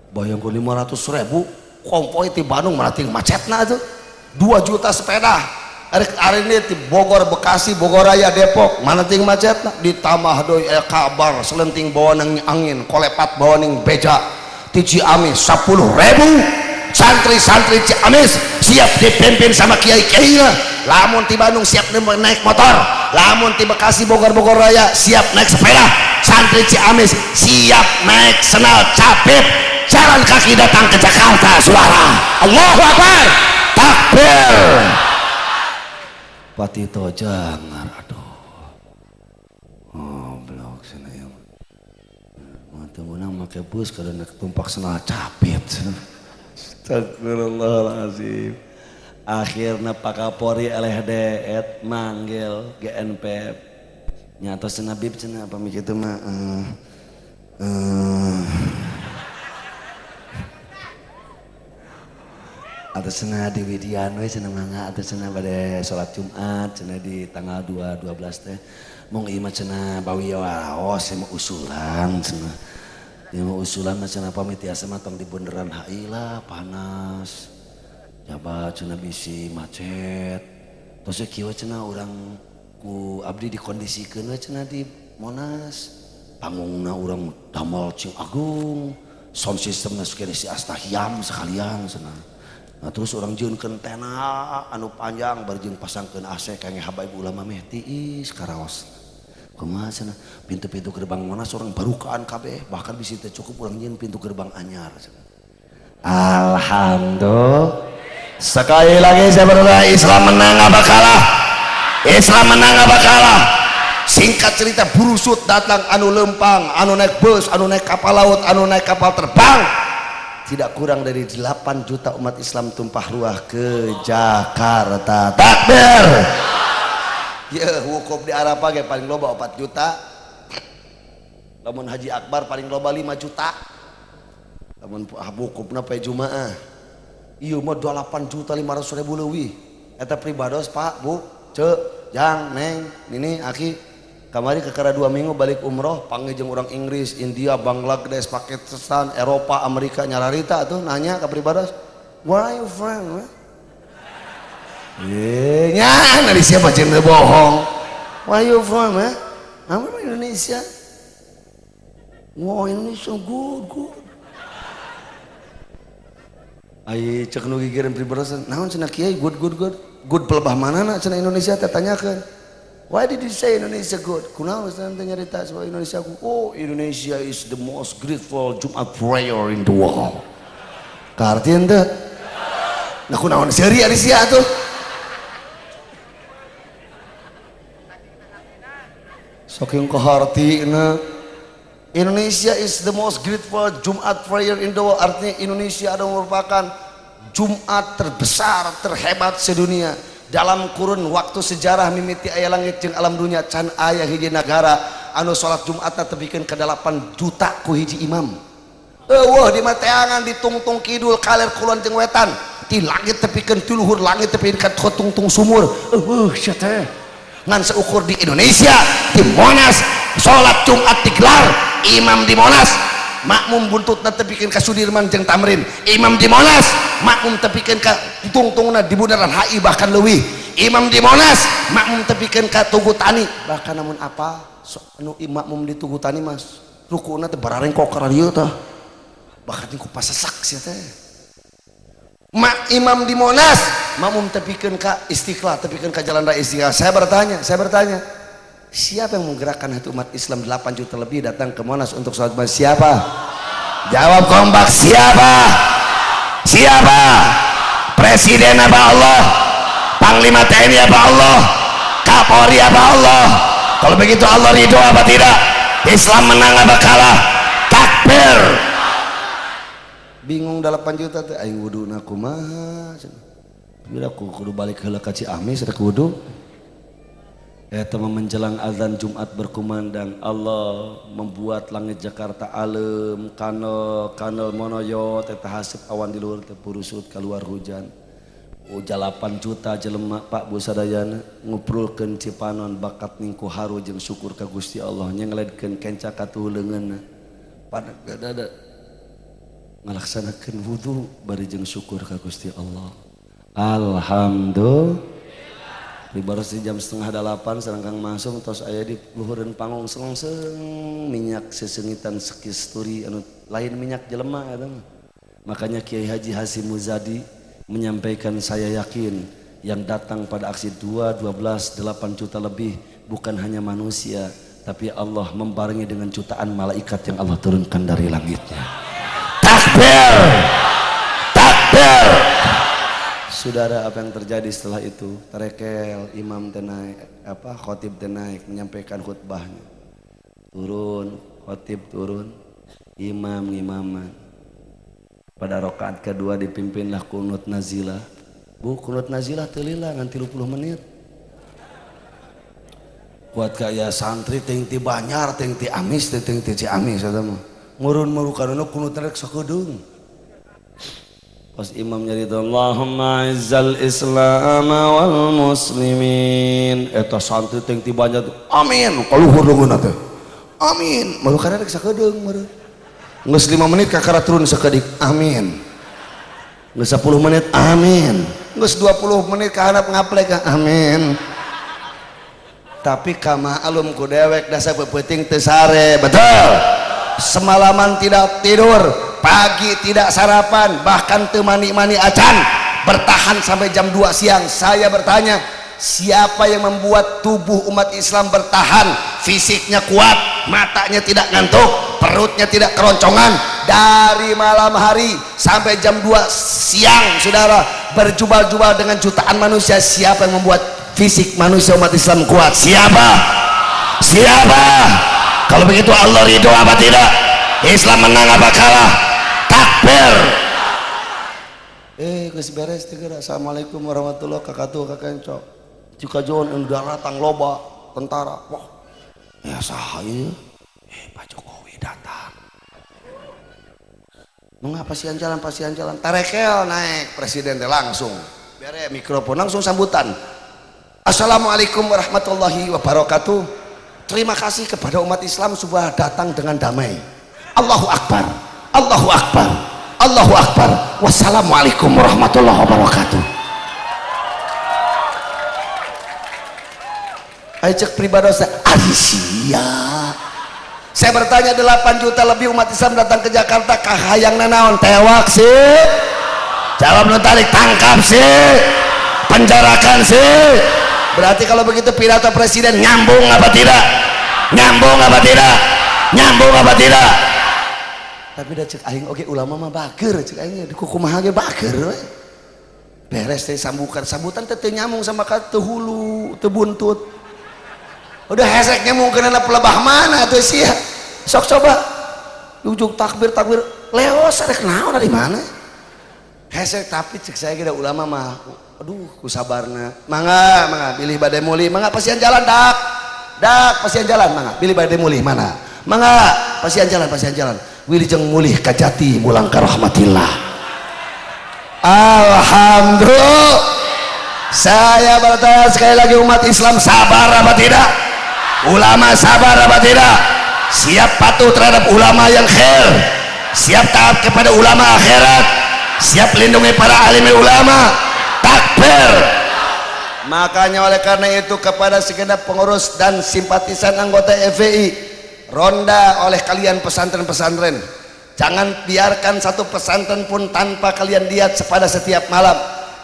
B: Bayangkeun 500.000 konvoy ti Bandung mana ting macetna tuh. 2 juta sepeda. Hari ini di Bogor, Bekasi, Bogoraya, Depok mana ting macetna ditambah doi kabar selenting bawa nang angin kolepat bawa ning beja di Ciamis 10.000 santri-santri Ciamis siap dipimpin sama kiai-kiai lamun di Bandung siap naik motor lamun di Bekasi, Bogor, Bogoraya siap naik sepeda santri Ciamis siap naik senal capit jalan kaki datang ke Jakarta suara Allahu Akbar takbir Patito jangan aduh blok sana ya mantap menang make bus karena ketumpak senal capit astagfirullahaladzim akhirnya Pak Kapolri LHD manggil GNPF nyata senabib cina apa mikir itu mah atau cenah di Widian we cenah mangga atau cenah pada salat Jumat cenah di tanggal 12 teh mong ieu mah cenah bawi waos mau usulan cenah ieu mah usulan mah cenah pamit tiasa mah tong di bundaran HI lah panas jaba cenah bisi macet tos kieu cenah urang ku abdi dikondisikeun we cenah di Monas panggungna urang damel Cing Agung sound systemna suke si Astahiam sekalian cenah. Nah, terus orang jeunkeun tena anu panjang barjeun pasangkeun AC kangge habaib ulama meh tiis karaos. Kumaha cenah pintu-pintu gerbang Monas orang barukaan kabeh bahkan bisa teh cukup urang nyeun pintu gerbang anyar. Alhamdulillah. Sekali lagi saya berdoa Islam menang apa kalah? Islam menang apa kalah? Singkat cerita burusut datang anu lempang, anu naik bus, anu naik kapal laut, anu naik kapal terbang. Tidak kurang dari 8 juta umat Islam tumpah ruah ke Jakarta. Takbir. Ya wukuf di Arafah ge paling loba 4 juta. Lamun Haji Akbar paling loba 5 juta. Lamun wukufna poe Jumaah. Ieu mah 8.500.000 leuwih. Eta pribados Pak, Bu, Ceu, Jang, Neng, Nini, Aki. Kamari kekara 2 minggu balik umroh panggil jeung orang Inggris, India, Bangladesh, Pakistan, Eropa, Amerika nyararita tuh nanya ke pribados, where are you from? Nya dari siapa cenah bohong. Where are you from? I'm from Indonesia. Wow, Indonesia good. Ai cek nu gigireun pribados, naon cenah kiai good. Good pelebah manana cenah Indonesia teh tanyakeun. Why did you say Indonesia good? Kunaon nanti nyarita soal Indonesia good? Oh, Indonesia is the most grateful Jumat prayer in the world. Kartien teh. Nah kunaon seuri ari sia tuh. Saking kahartina Indonesia is the most grateful Jumat prayer in the world. Artinya Indonesia adalah merupakan Jumat terbesar, terhebat sedunia. Dalam kurun waktu sejarah mimiti aya langit jeung alam dunia can aya hiji negara anu salat Jumatna tepikeun ke 8 juta ku hiji imam. Eueuh di mateangan ditungtung kidul kaler kulon jeung wetan, ti langit tepikeun ti luhur langit tepikeun ka tungtung sumur. Eueuh sia teh. Ngan seukur di Indonesia di Monas salat Jumat digelar, imam di Monas makmum buntutna tepikeun ka Sudirman jeung Tamrin, imam di Monas makmum tepikeun ka tungtungna di bundaran HI bahkan leuwih, imam di Monas makmum tepikeun ka Tugu Tani bahkan namun apa anu makmum di Tugu Tani mas rukuna teh bararengkok ka dieu tah bahkan ku pasesak sia teh. Imam di Monas makmum tepikeun ka Istiqlal, tepikeun ka Jalan Raya Istiqlal. Saya bertanya siapa yang menggerakkan hati umat Islam 8 juta lebih datang ke Monas untuk sholat Jumat? Siapa? Jawab kompak, siapa? Siapa? Presiden apa Allah? Panglima TNI apa Allah? Kapolri apa Allah? Kalau begitu Allah ridho apa tidak? Islam menang apa kalah? Takbir. Bingung 8 juta tuh aing wuduna kumaha? Bila aku kudu balik heula ka Ciamis ada kudu. Eta menjelang azan Jumat berkumandang, Allah membuat langit Jakarta alem, kanal monoyot, eta haseup awan di luhur teh purusut keluar hujan. Uja 8 juta jelema Pak Bu sadayana nguprulkeun Cipanon bakat ningku haru jeung syukur ka Gusti Allah nyengeledkeun kenca katuh leungeunna. Pada gadada ngalaksanakeun wudu bari jeung syukur ka Gusti Allah. Alhamdulillah. Baros di jam 7:30 sareng masuk tos aya di luhureun panggung sengseng minyak sesengitan sekisturi anu lain minyak jelema eta mah. Makanya Kiai Haji Hasyim Muzadi menyampaikan saya yakin yang datang pada aksi 12 8 juta lebih bukan hanya manusia tapi Allah membarengi dengan jutaan malaikat yang Allah turunkan dari langitnya. Takbir. Takbir. Saudara, apa yang terjadi setelah itu? Tarekel imam teh naik, khotib teh naik menyampaikan khutbahnya. Turun, khotib turun, imam ngimaman. Pada rakaat kedua dipimpinlah kunut nazilah. Bu, kunut nazilah teu lila ngan 30 menit. Kuat kaya santri ting ti Banyar, ting ti Amis, ting ti Ciamis eta mah. Murun-muru karena kunut rek sakedeung. Pas imam nyarita Allahumma izzal islam wal muslimin eta santri teh ti Banjar amin kaluhur leungeunna teh amin malu kana rek sakedeung meureun geus 5 menit kakara turun sakedik amin geus 10 menit amin geus 20 menit ka handap ngaplek amin tapi kama alum ku dewek dasa peuting teu sare betul semalaman tidak tidur pagi tidak sarapan bahkan teu mani-mani acan bertahan sampai jam 2 siang. Saya bertanya siapa yang membuat tubuh umat Islam bertahan, fisiknya kuat, matanya tidak ngantuk, perutnya tidak keroncongan dari malam hari sampai jam 2 siang saudara berjubal-jubal dengan jutaan manusia. Siapa yang membuat fisik manusia umat Islam kuat? Siapa? Kalau begitu Allah ridho apa tidak? Islam menang apa kalah? Takbir. Geus beres teh geura. Assalamualaikum warahmatullahi wabarakatuh kakencok. Cika John udah datang loba tentara. Wah. Ya saha ieu? Pak Jokowi datang. Mengapa pasian jalan tarekel naik presiden teh langsung. Bere mikrofon langsung sambutan. Assalamualaikum warahmatullahi wabarakatuh. Terima kasih kepada umat Islam sudah datang dengan damai. Allahu Akbar. Allahu Akbar. Allahu Akbar. Wassalamualaikum warahmatullahi wabarakatuh. Ayo cek pribadosa Asia. Saya bertanya 8 juta lebih umat Islam datang ke Jakarta kahayangna naon tewak sih? Jawab nu tarik tangkap sih. Penjarakan sih. Berarti kalau begitu pidato presiden nyambung apa tidak? Nyambung apa tidak? Nyambung apa tidak? Tapi dah cek aing oke ulama mah bager cek aing di kumaha ge bager we. Beres teh sambutan teh nyambung sama ka teu hulu, teu buntut. Udah hesek nyambung keunana pelebah mana atuh sia. sok coba ujung takbir leos ada kenaon dari mana hese tapi cek saya kira ulama mah aduh kusabarna mangga pilih badai mulih mangga pasian jalan dak pasian jalan mangga pilih badai mulih mana mangga pasian jalan wilujeng mulih kajati mulang ka rahmatillah. Alhamdulillah. Saya bertanya sekali lagi, umat Islam sabar apa tidak? Ulama sabar apa tidak? Siap patuh terhadap ulama yang khair, siap taat kepada ulama akhirat, siap lindungi para alim ulama. Takbir. Makanya oleh karena itu kepada segenap pengurus dan simpatisan anggota FPI, ronda oleh kalian pesantren-pesantren, jangan biarkan satu pesantren pun tanpa kalian lihat pada setiap malam.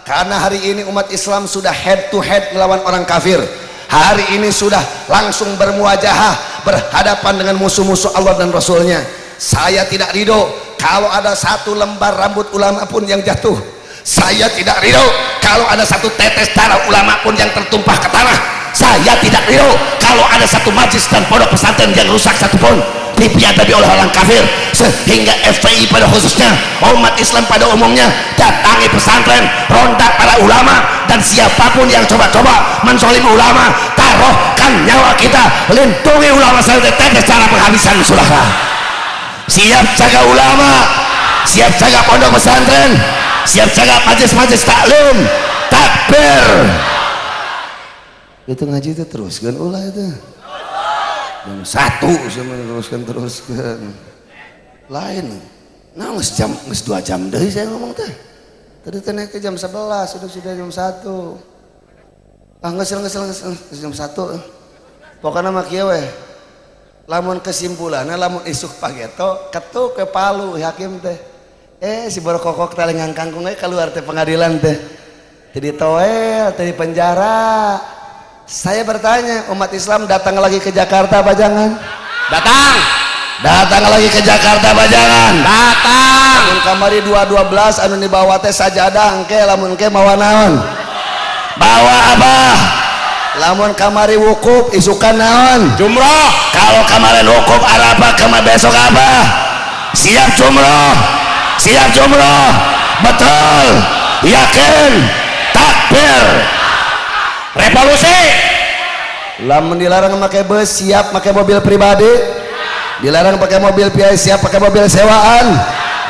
B: Karena hari ini umat Islam sudah head to head melawan orang kafir. Hari ini sudah langsung bermuajahah, berhadapan dengan musuh-musuh Allah dan Rasulnya. Saya tidak ridho kalau ada satu lembar rambut ulama pun yang jatuh. Saya tidak ridho kalau ada satu tetes darah ulama pun yang tertumpah ke tanah. Saya tidak ridho kalau ada satu majlis dan pondok pesantren yang rusak satupun dipiadabi oleh orang kafir. Sehingga FPI pada khususnya, umat Islam pada umumnya, datangi pesantren, ronda para ulama, dan siapapun yang coba-coba mensolimi ulama, taruhkan nyawa kita, lindungi ulama sampai tetes cara penghabisan. Saudara siap jaga ulama, siap jaga pondok pesantren, siap jaga majelis-majelis taklim. Takbir. Itu ngaji itu teruskan ulah itu jam 1 sama teruskan lain nah nges 2 jam deh saya ngomong teh tadi naik ke jam 11 sudah jam 1 nges jam 1 pokoknya mah kieu we lamun kesimpulanna lamun isuk pageto ketuk ke Palu hakim teh si borokokok tali ngangkangkung keluar teh pengadilan teh jadi toel tadi penjara. Saya bertanya, umat Islam datang lagi ke Jakarta apa jangan? Datang lagi ke Jakarta apa jangan? Datang. Lamun kamari 212 anu dibawa teh sajadah engke lamun engke mawa naon? Bawa apa? Lamun kamari wukuf isukan naon? Jumroh. Kalau kemarin wukuf Arafah kemar besok apa? Siap jumroh. Betul. Yakin. Takbir. Revolusi. Lamun dilarang pakai bus siap pakai mobil pribadi, dilarang pakai mobil siap pakai mobil sewaan,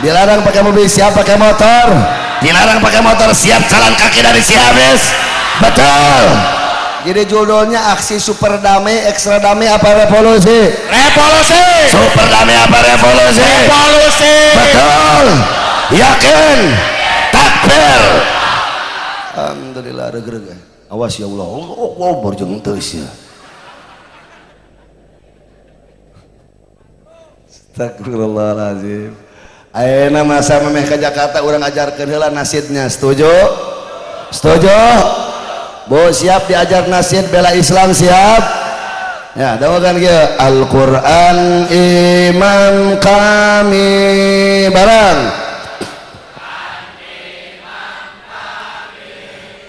B: dilarang pakai mobil siap pakai motor, dilarang pakai motor siap jalan kaki dari Ciamis. Betul. Jadi judulnya aksi super damai, ekstra damai apa revolusi? Super damai apa revolusi? Betul. Yakin. Takbir. Alhamdulillah reg-reg. Awas ya Allah, berjeng teus ya. Astagfirullahaladzim. Ayeuna masa memeh ke Jakarta urang ajarkeun heula nasidnya. Setuju? Bu siap diajar nasid bela Islam siap? Ya, doakan kieu. Al-Qur'an imam kami barang.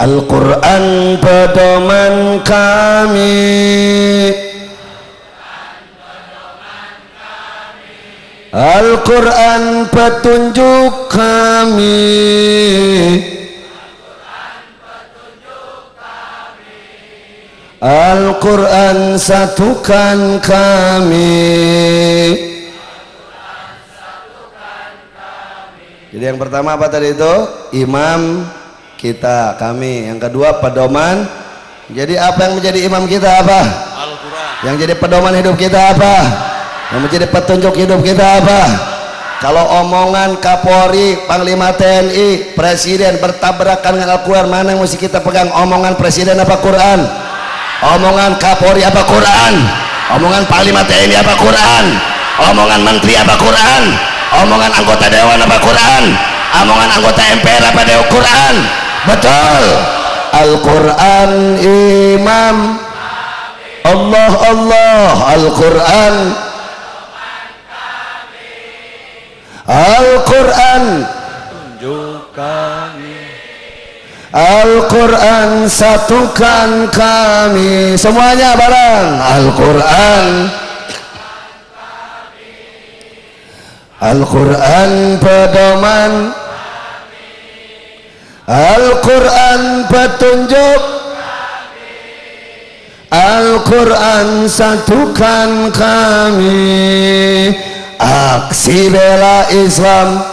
B: Al-Quran pedoman kami, Al-Quran petunjuk kami, Al-Quran satukan kami. Jadi yang pertama apa tadi itu? Imam kita, kami. Yang kedua pedoman. Jadi apa yang menjadi imam kita apa? Al-Quran. Yang jadi pedoman hidup kita apa? Yang menjadi petunjuk hidup kita apa? Kalau omongan Kapolri, Panglima TNI, Presiden bertabrakan dengan Al-Quran, mana yang mesti kita pegang? Omongan Presiden apa Quran? Omongan Kapolri apa Quran? Omongan Panglima TNI apa Quran? Omongan Menteri apa Quran? Omongan anggota Dewan apa Quran? Omongan anggota MPR apa Quran? Betul. Al-Quran imam, Allah Al-Quran, Al-Quran tunjuk kami, Al-Quran satukan kami. Semuanya bareng. Al-Quran Al-Quran pedoman, Al-Quran petunjuk, Al-Quran satukan kami. Aksi bela Islam,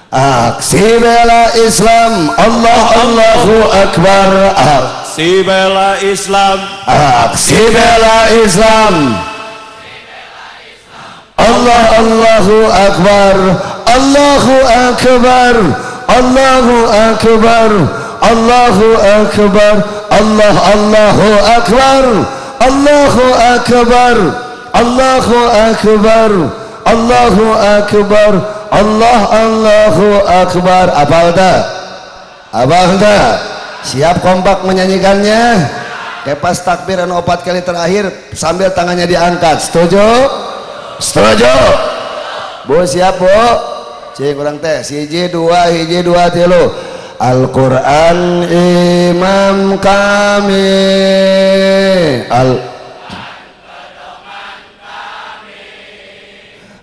B: aksi bela Islam, Allah Allahu Akbar.
C: Aksi bela Islam,
B: Aksi bela Islam, Allah Allahu Akbar, Allahu Akbar, Allahu Akbar, Allahu Akbar, Allahu Akbar, Allahu Akbar, Allahu Akbar, Allahu Akbar, Allahu Akbar. Apal tak? Abang tak? Siap kompak menyanyikannya? Kepas takbir anu 4 kali terakhir sambil tangannya diangkat. Setuju? Setuju? Bu siap bu? Cing kurang teh. Hiji dua tilu. Al-Quran imam kami,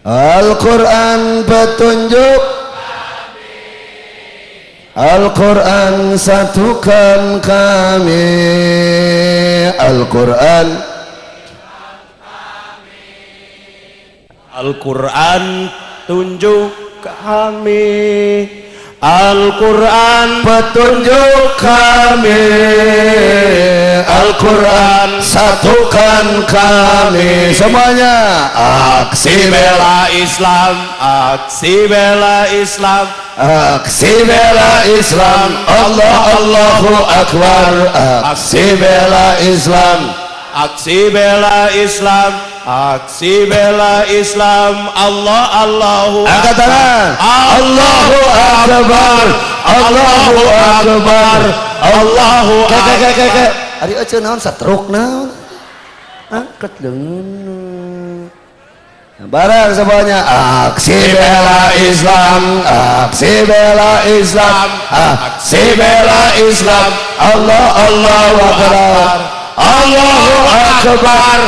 B: Al-Quran petunjuk, Al-Quran satukan kami. Al-Quran,
C: Al-Quran tunjuk kami, Al-Quran
B: petunjuk kami, Al-Quran satukan kami. Semuanya aksi bela
C: Islam, aksi bela Islam,
B: aksi bela Islam, Allah Allahu Akbar. Aksi bela Islam,
C: aksi bela Islam, aksi bela Islam, Allah Allahu
B: angkat tangan. Allahu Akbar, Allahu Akbar, Allahu Akbar. Ari euceun naon satruk naon? Angkat leun. Barang semuanya aksi bela Islam, aksi bela Islam, aksi bela Islam, Allah Allahu Akbar, Allahu Akbar,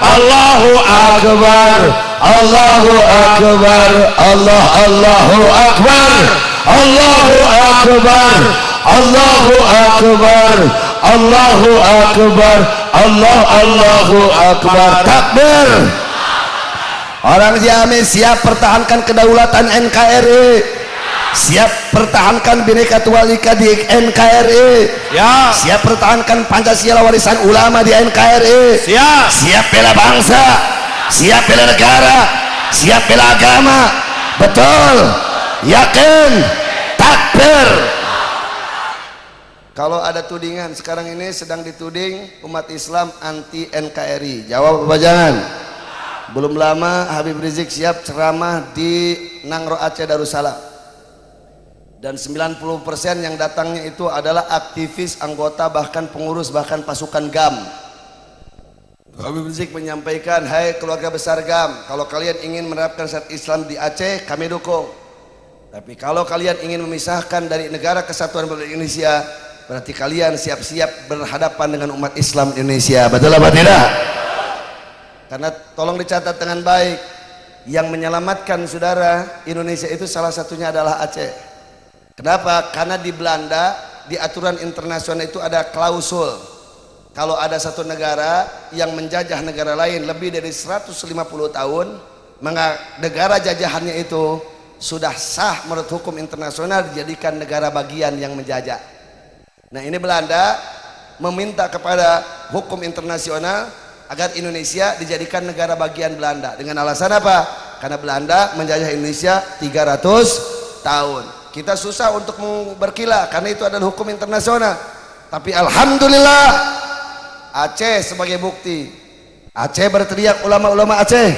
B: Allahu Akbar, Allahu Akbar, Allahu Akbar, Allahu Akbar, Allahu Akbar, Allahu Akbar, Allahu Akbar. Takbir. Orang Ciamis siap pertahankan kedaulatan NKRI, siap pertahankan Bhinneka Tunggal Ika di NKRI,
C: ya.
B: Siap pertahankan Pancasila warisan ulama di NKRI,
C: Siap.
B: Siap bela bangsa, siap bela negara, siap bela agama. Betul, yakin, takbir. Kalau ada tudingan sekarang ini sedang dituding umat Islam anti NKRI, jawab apa jangan? Belum lama Habib Rizik siap ceramah di Nangro Aceh Darussalam, dan 90% yang datangnya itu adalah aktivis, anggota, bahkan pengurus, bahkan pasukan GAM. Habib Rizik menyampaikan, hai keluarga besar GAM, kalau kalian ingin menerapkan syariat Islam di Aceh, kami dukung. Tapi kalau kalian ingin memisahkan dari negara kesatuan Republik Indonesia, berarti kalian siap-siap berhadapan dengan umat Islam Indonesia. Betul apa tidak? Karena tolong dicatat dengan baik, yang menyelamatkan saudara Indonesia itu salah satunya adalah Aceh. Kenapa? Karena di Belanda, di aturan internasional itu ada klausul, kalau ada satu negara yang menjajah negara lain lebih dari 150 tahun, maka negara jajahannya itu sudah sah menurut hukum internasional dijadikan negara bagian yang menjajah. Nah ini Belanda meminta kepada hukum internasional agar Indonesia dijadikan negara bagian Belanda. Dengan alasan apa? Karena Belanda menjajah Indonesia 300 tahun. Kita susah untuk berkilah karena itu adalah hukum internasional. Tapi alhamdulillah Aceh sebagai bukti. Aceh berteriak, ulama-ulama Aceh,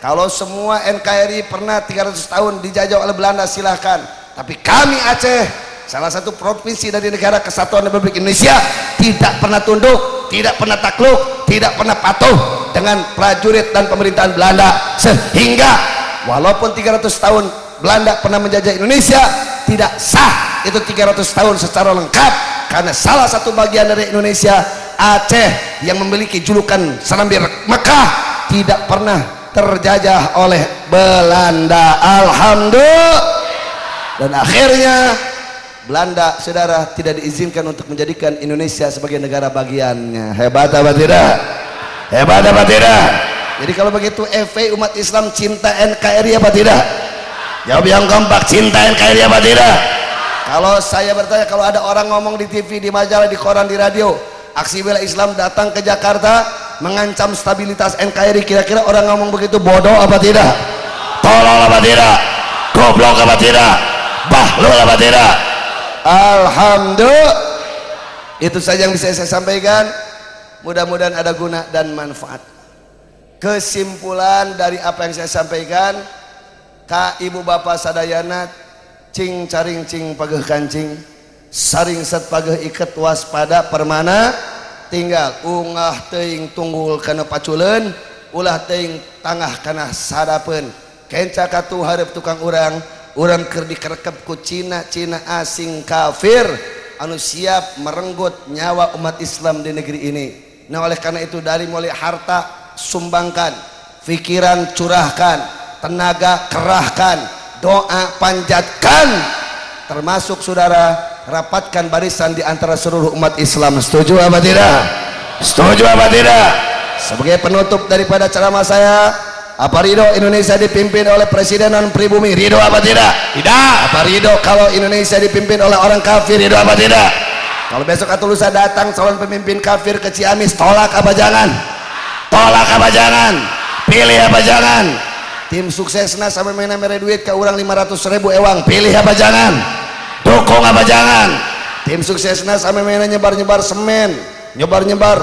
B: kalau semua NKRI pernah 300 tahun dijajah oleh Belanda silahkan, tapi kami Aceh, salah satu provinsi dari negara kesatuan Republik Indonesia, tidak pernah tunduk, tidak pernah takluk, tidak pernah patuh dengan prajurit dan pemerintahan Belanda. Sehingga walaupun 300 tahun Belanda pernah menjajah Indonesia, tidak sah itu 300 tahun secara lengkap, karena salah satu bagian dari Indonesia, Aceh, yang memiliki julukan Serambir Mekah, tidak pernah terjajah oleh Belanda. Alhamdulillah. Dan akhirnya Belanda, saudara, tidak diizinkan untuk menjadikan Indonesia sebagai negara bagiannya. Hebat apa tidak? Hebat apa tidak? Jadi kalau begitu FPI umat Islam cinta NKRI apa tidak? Jawab yang kompak, cinta NKRI apa tidak? Kalau saya bertanya, kalau ada orang ngomong di TV, di majalah, di koran, di radio, aksi bela Islam datang ke Jakarta mengancam stabilitas NKRI, kira-kira orang ngomong begitu bodoh apa tidak? Tolol apa tidak? Goblok apa tidak? Bahlul apa tidak? Alhamdulillah. Itu saja yang bisa saya sampaikan, mudah-mudahan ada guna dan manfaat. Kesimpulan dari apa yang saya sampaikan, ka ibu bapak sadayana, cing caring cing pageh kancing, saring set pageh iket waspada permana, tinggal ungah teuing tunggul kana paculeun, ulah teuing tangah kana sadapeun. Kenca katu hareup tukang urang keur dikerekep ku Cina asing kafir anu siap merenggut nyawa umat Islam di negeri ini. Nah, oleh karena itu, dari mulai harta sumbangkan, pikiran curahkan, tenaga kerahkan, doa panjatkan, termasuk saudara rapatkan barisan di antara seluruh umat Islam. Setuju apa tidak? Setuju apa tidak? Sebagai penutup daripada ceramah saya, apa ridho Indonesia dipimpin oleh presiden non pribumi? Ridho apa tidak?
C: Tidak.
B: Apa ridho kalau Indonesia dipimpin oleh orang kafir? Ridho apa tidak? Kalau besok atau lusa datang calon pemimpin kafir ke Ciamis, tolak apa jangan? Tolak apa jangan? Pilih apa jangan? Tim suksesna sampai mana mere duit ke urang 500.000 ewang, pilih apa jangan? Dukung apa jangan? Tim suksesna sampai mana nyebar-nyebar semen, nyebar-nyebar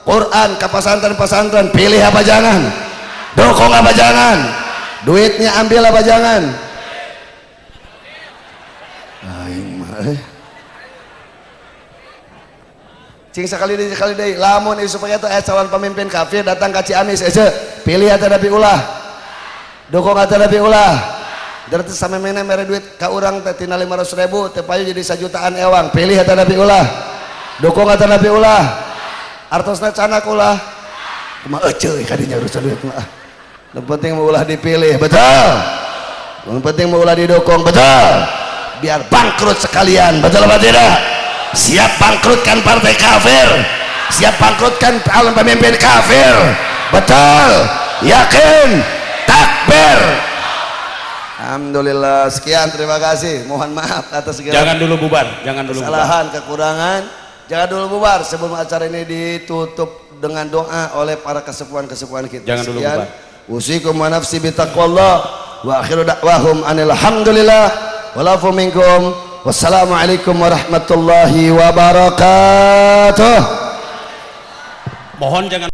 B: Quran ke pesantren-pesantren, pilih apa jangan? Dukung apa jangan? Duitnya ambil apa jangan? Aing mah cing sekali deui lamun supaya teh calon pemimpin kafir datang ka Ciamis ece, pilih atau tapi ulah, dukung atau tapi ulah. Berarti sampai mana mere duit ka urang teh tina 500.000 teh payu jadi 1 jutaan ewang, pilih atau tapi ulah, dukung atau tapi ulah. Artosna canak ulah kumaha euceuy kadinya urusan duit mah. Yang penting mau ulah dipilih, betul. Yang penting mau ulah didukung, betul. Biar bangkrut sekalian, betul apa tidak? Siap bangkrutkan partai kafir, siap bangkrutkan calon pemimpin kafir, betul, yakin, takbir. Alhamdulillah, sekian, terima kasih. Mohon maaf atas segala
C: Jangan dulu bubar, jangan dulu
B: kesalahan, kekurangan. Jangan dulu bubar sebelum acara ini ditutup dengan doa oleh para kesepuan-kesepuan kita.
C: Jangan dulu bubar.
B: Usikum wa nafsi bitaqwallah wa akhiru da'wahum anil hamdulillah walafu minkum. Wassalamualaikum warahmatullahi wabarakatuh.
C: Mohon jangan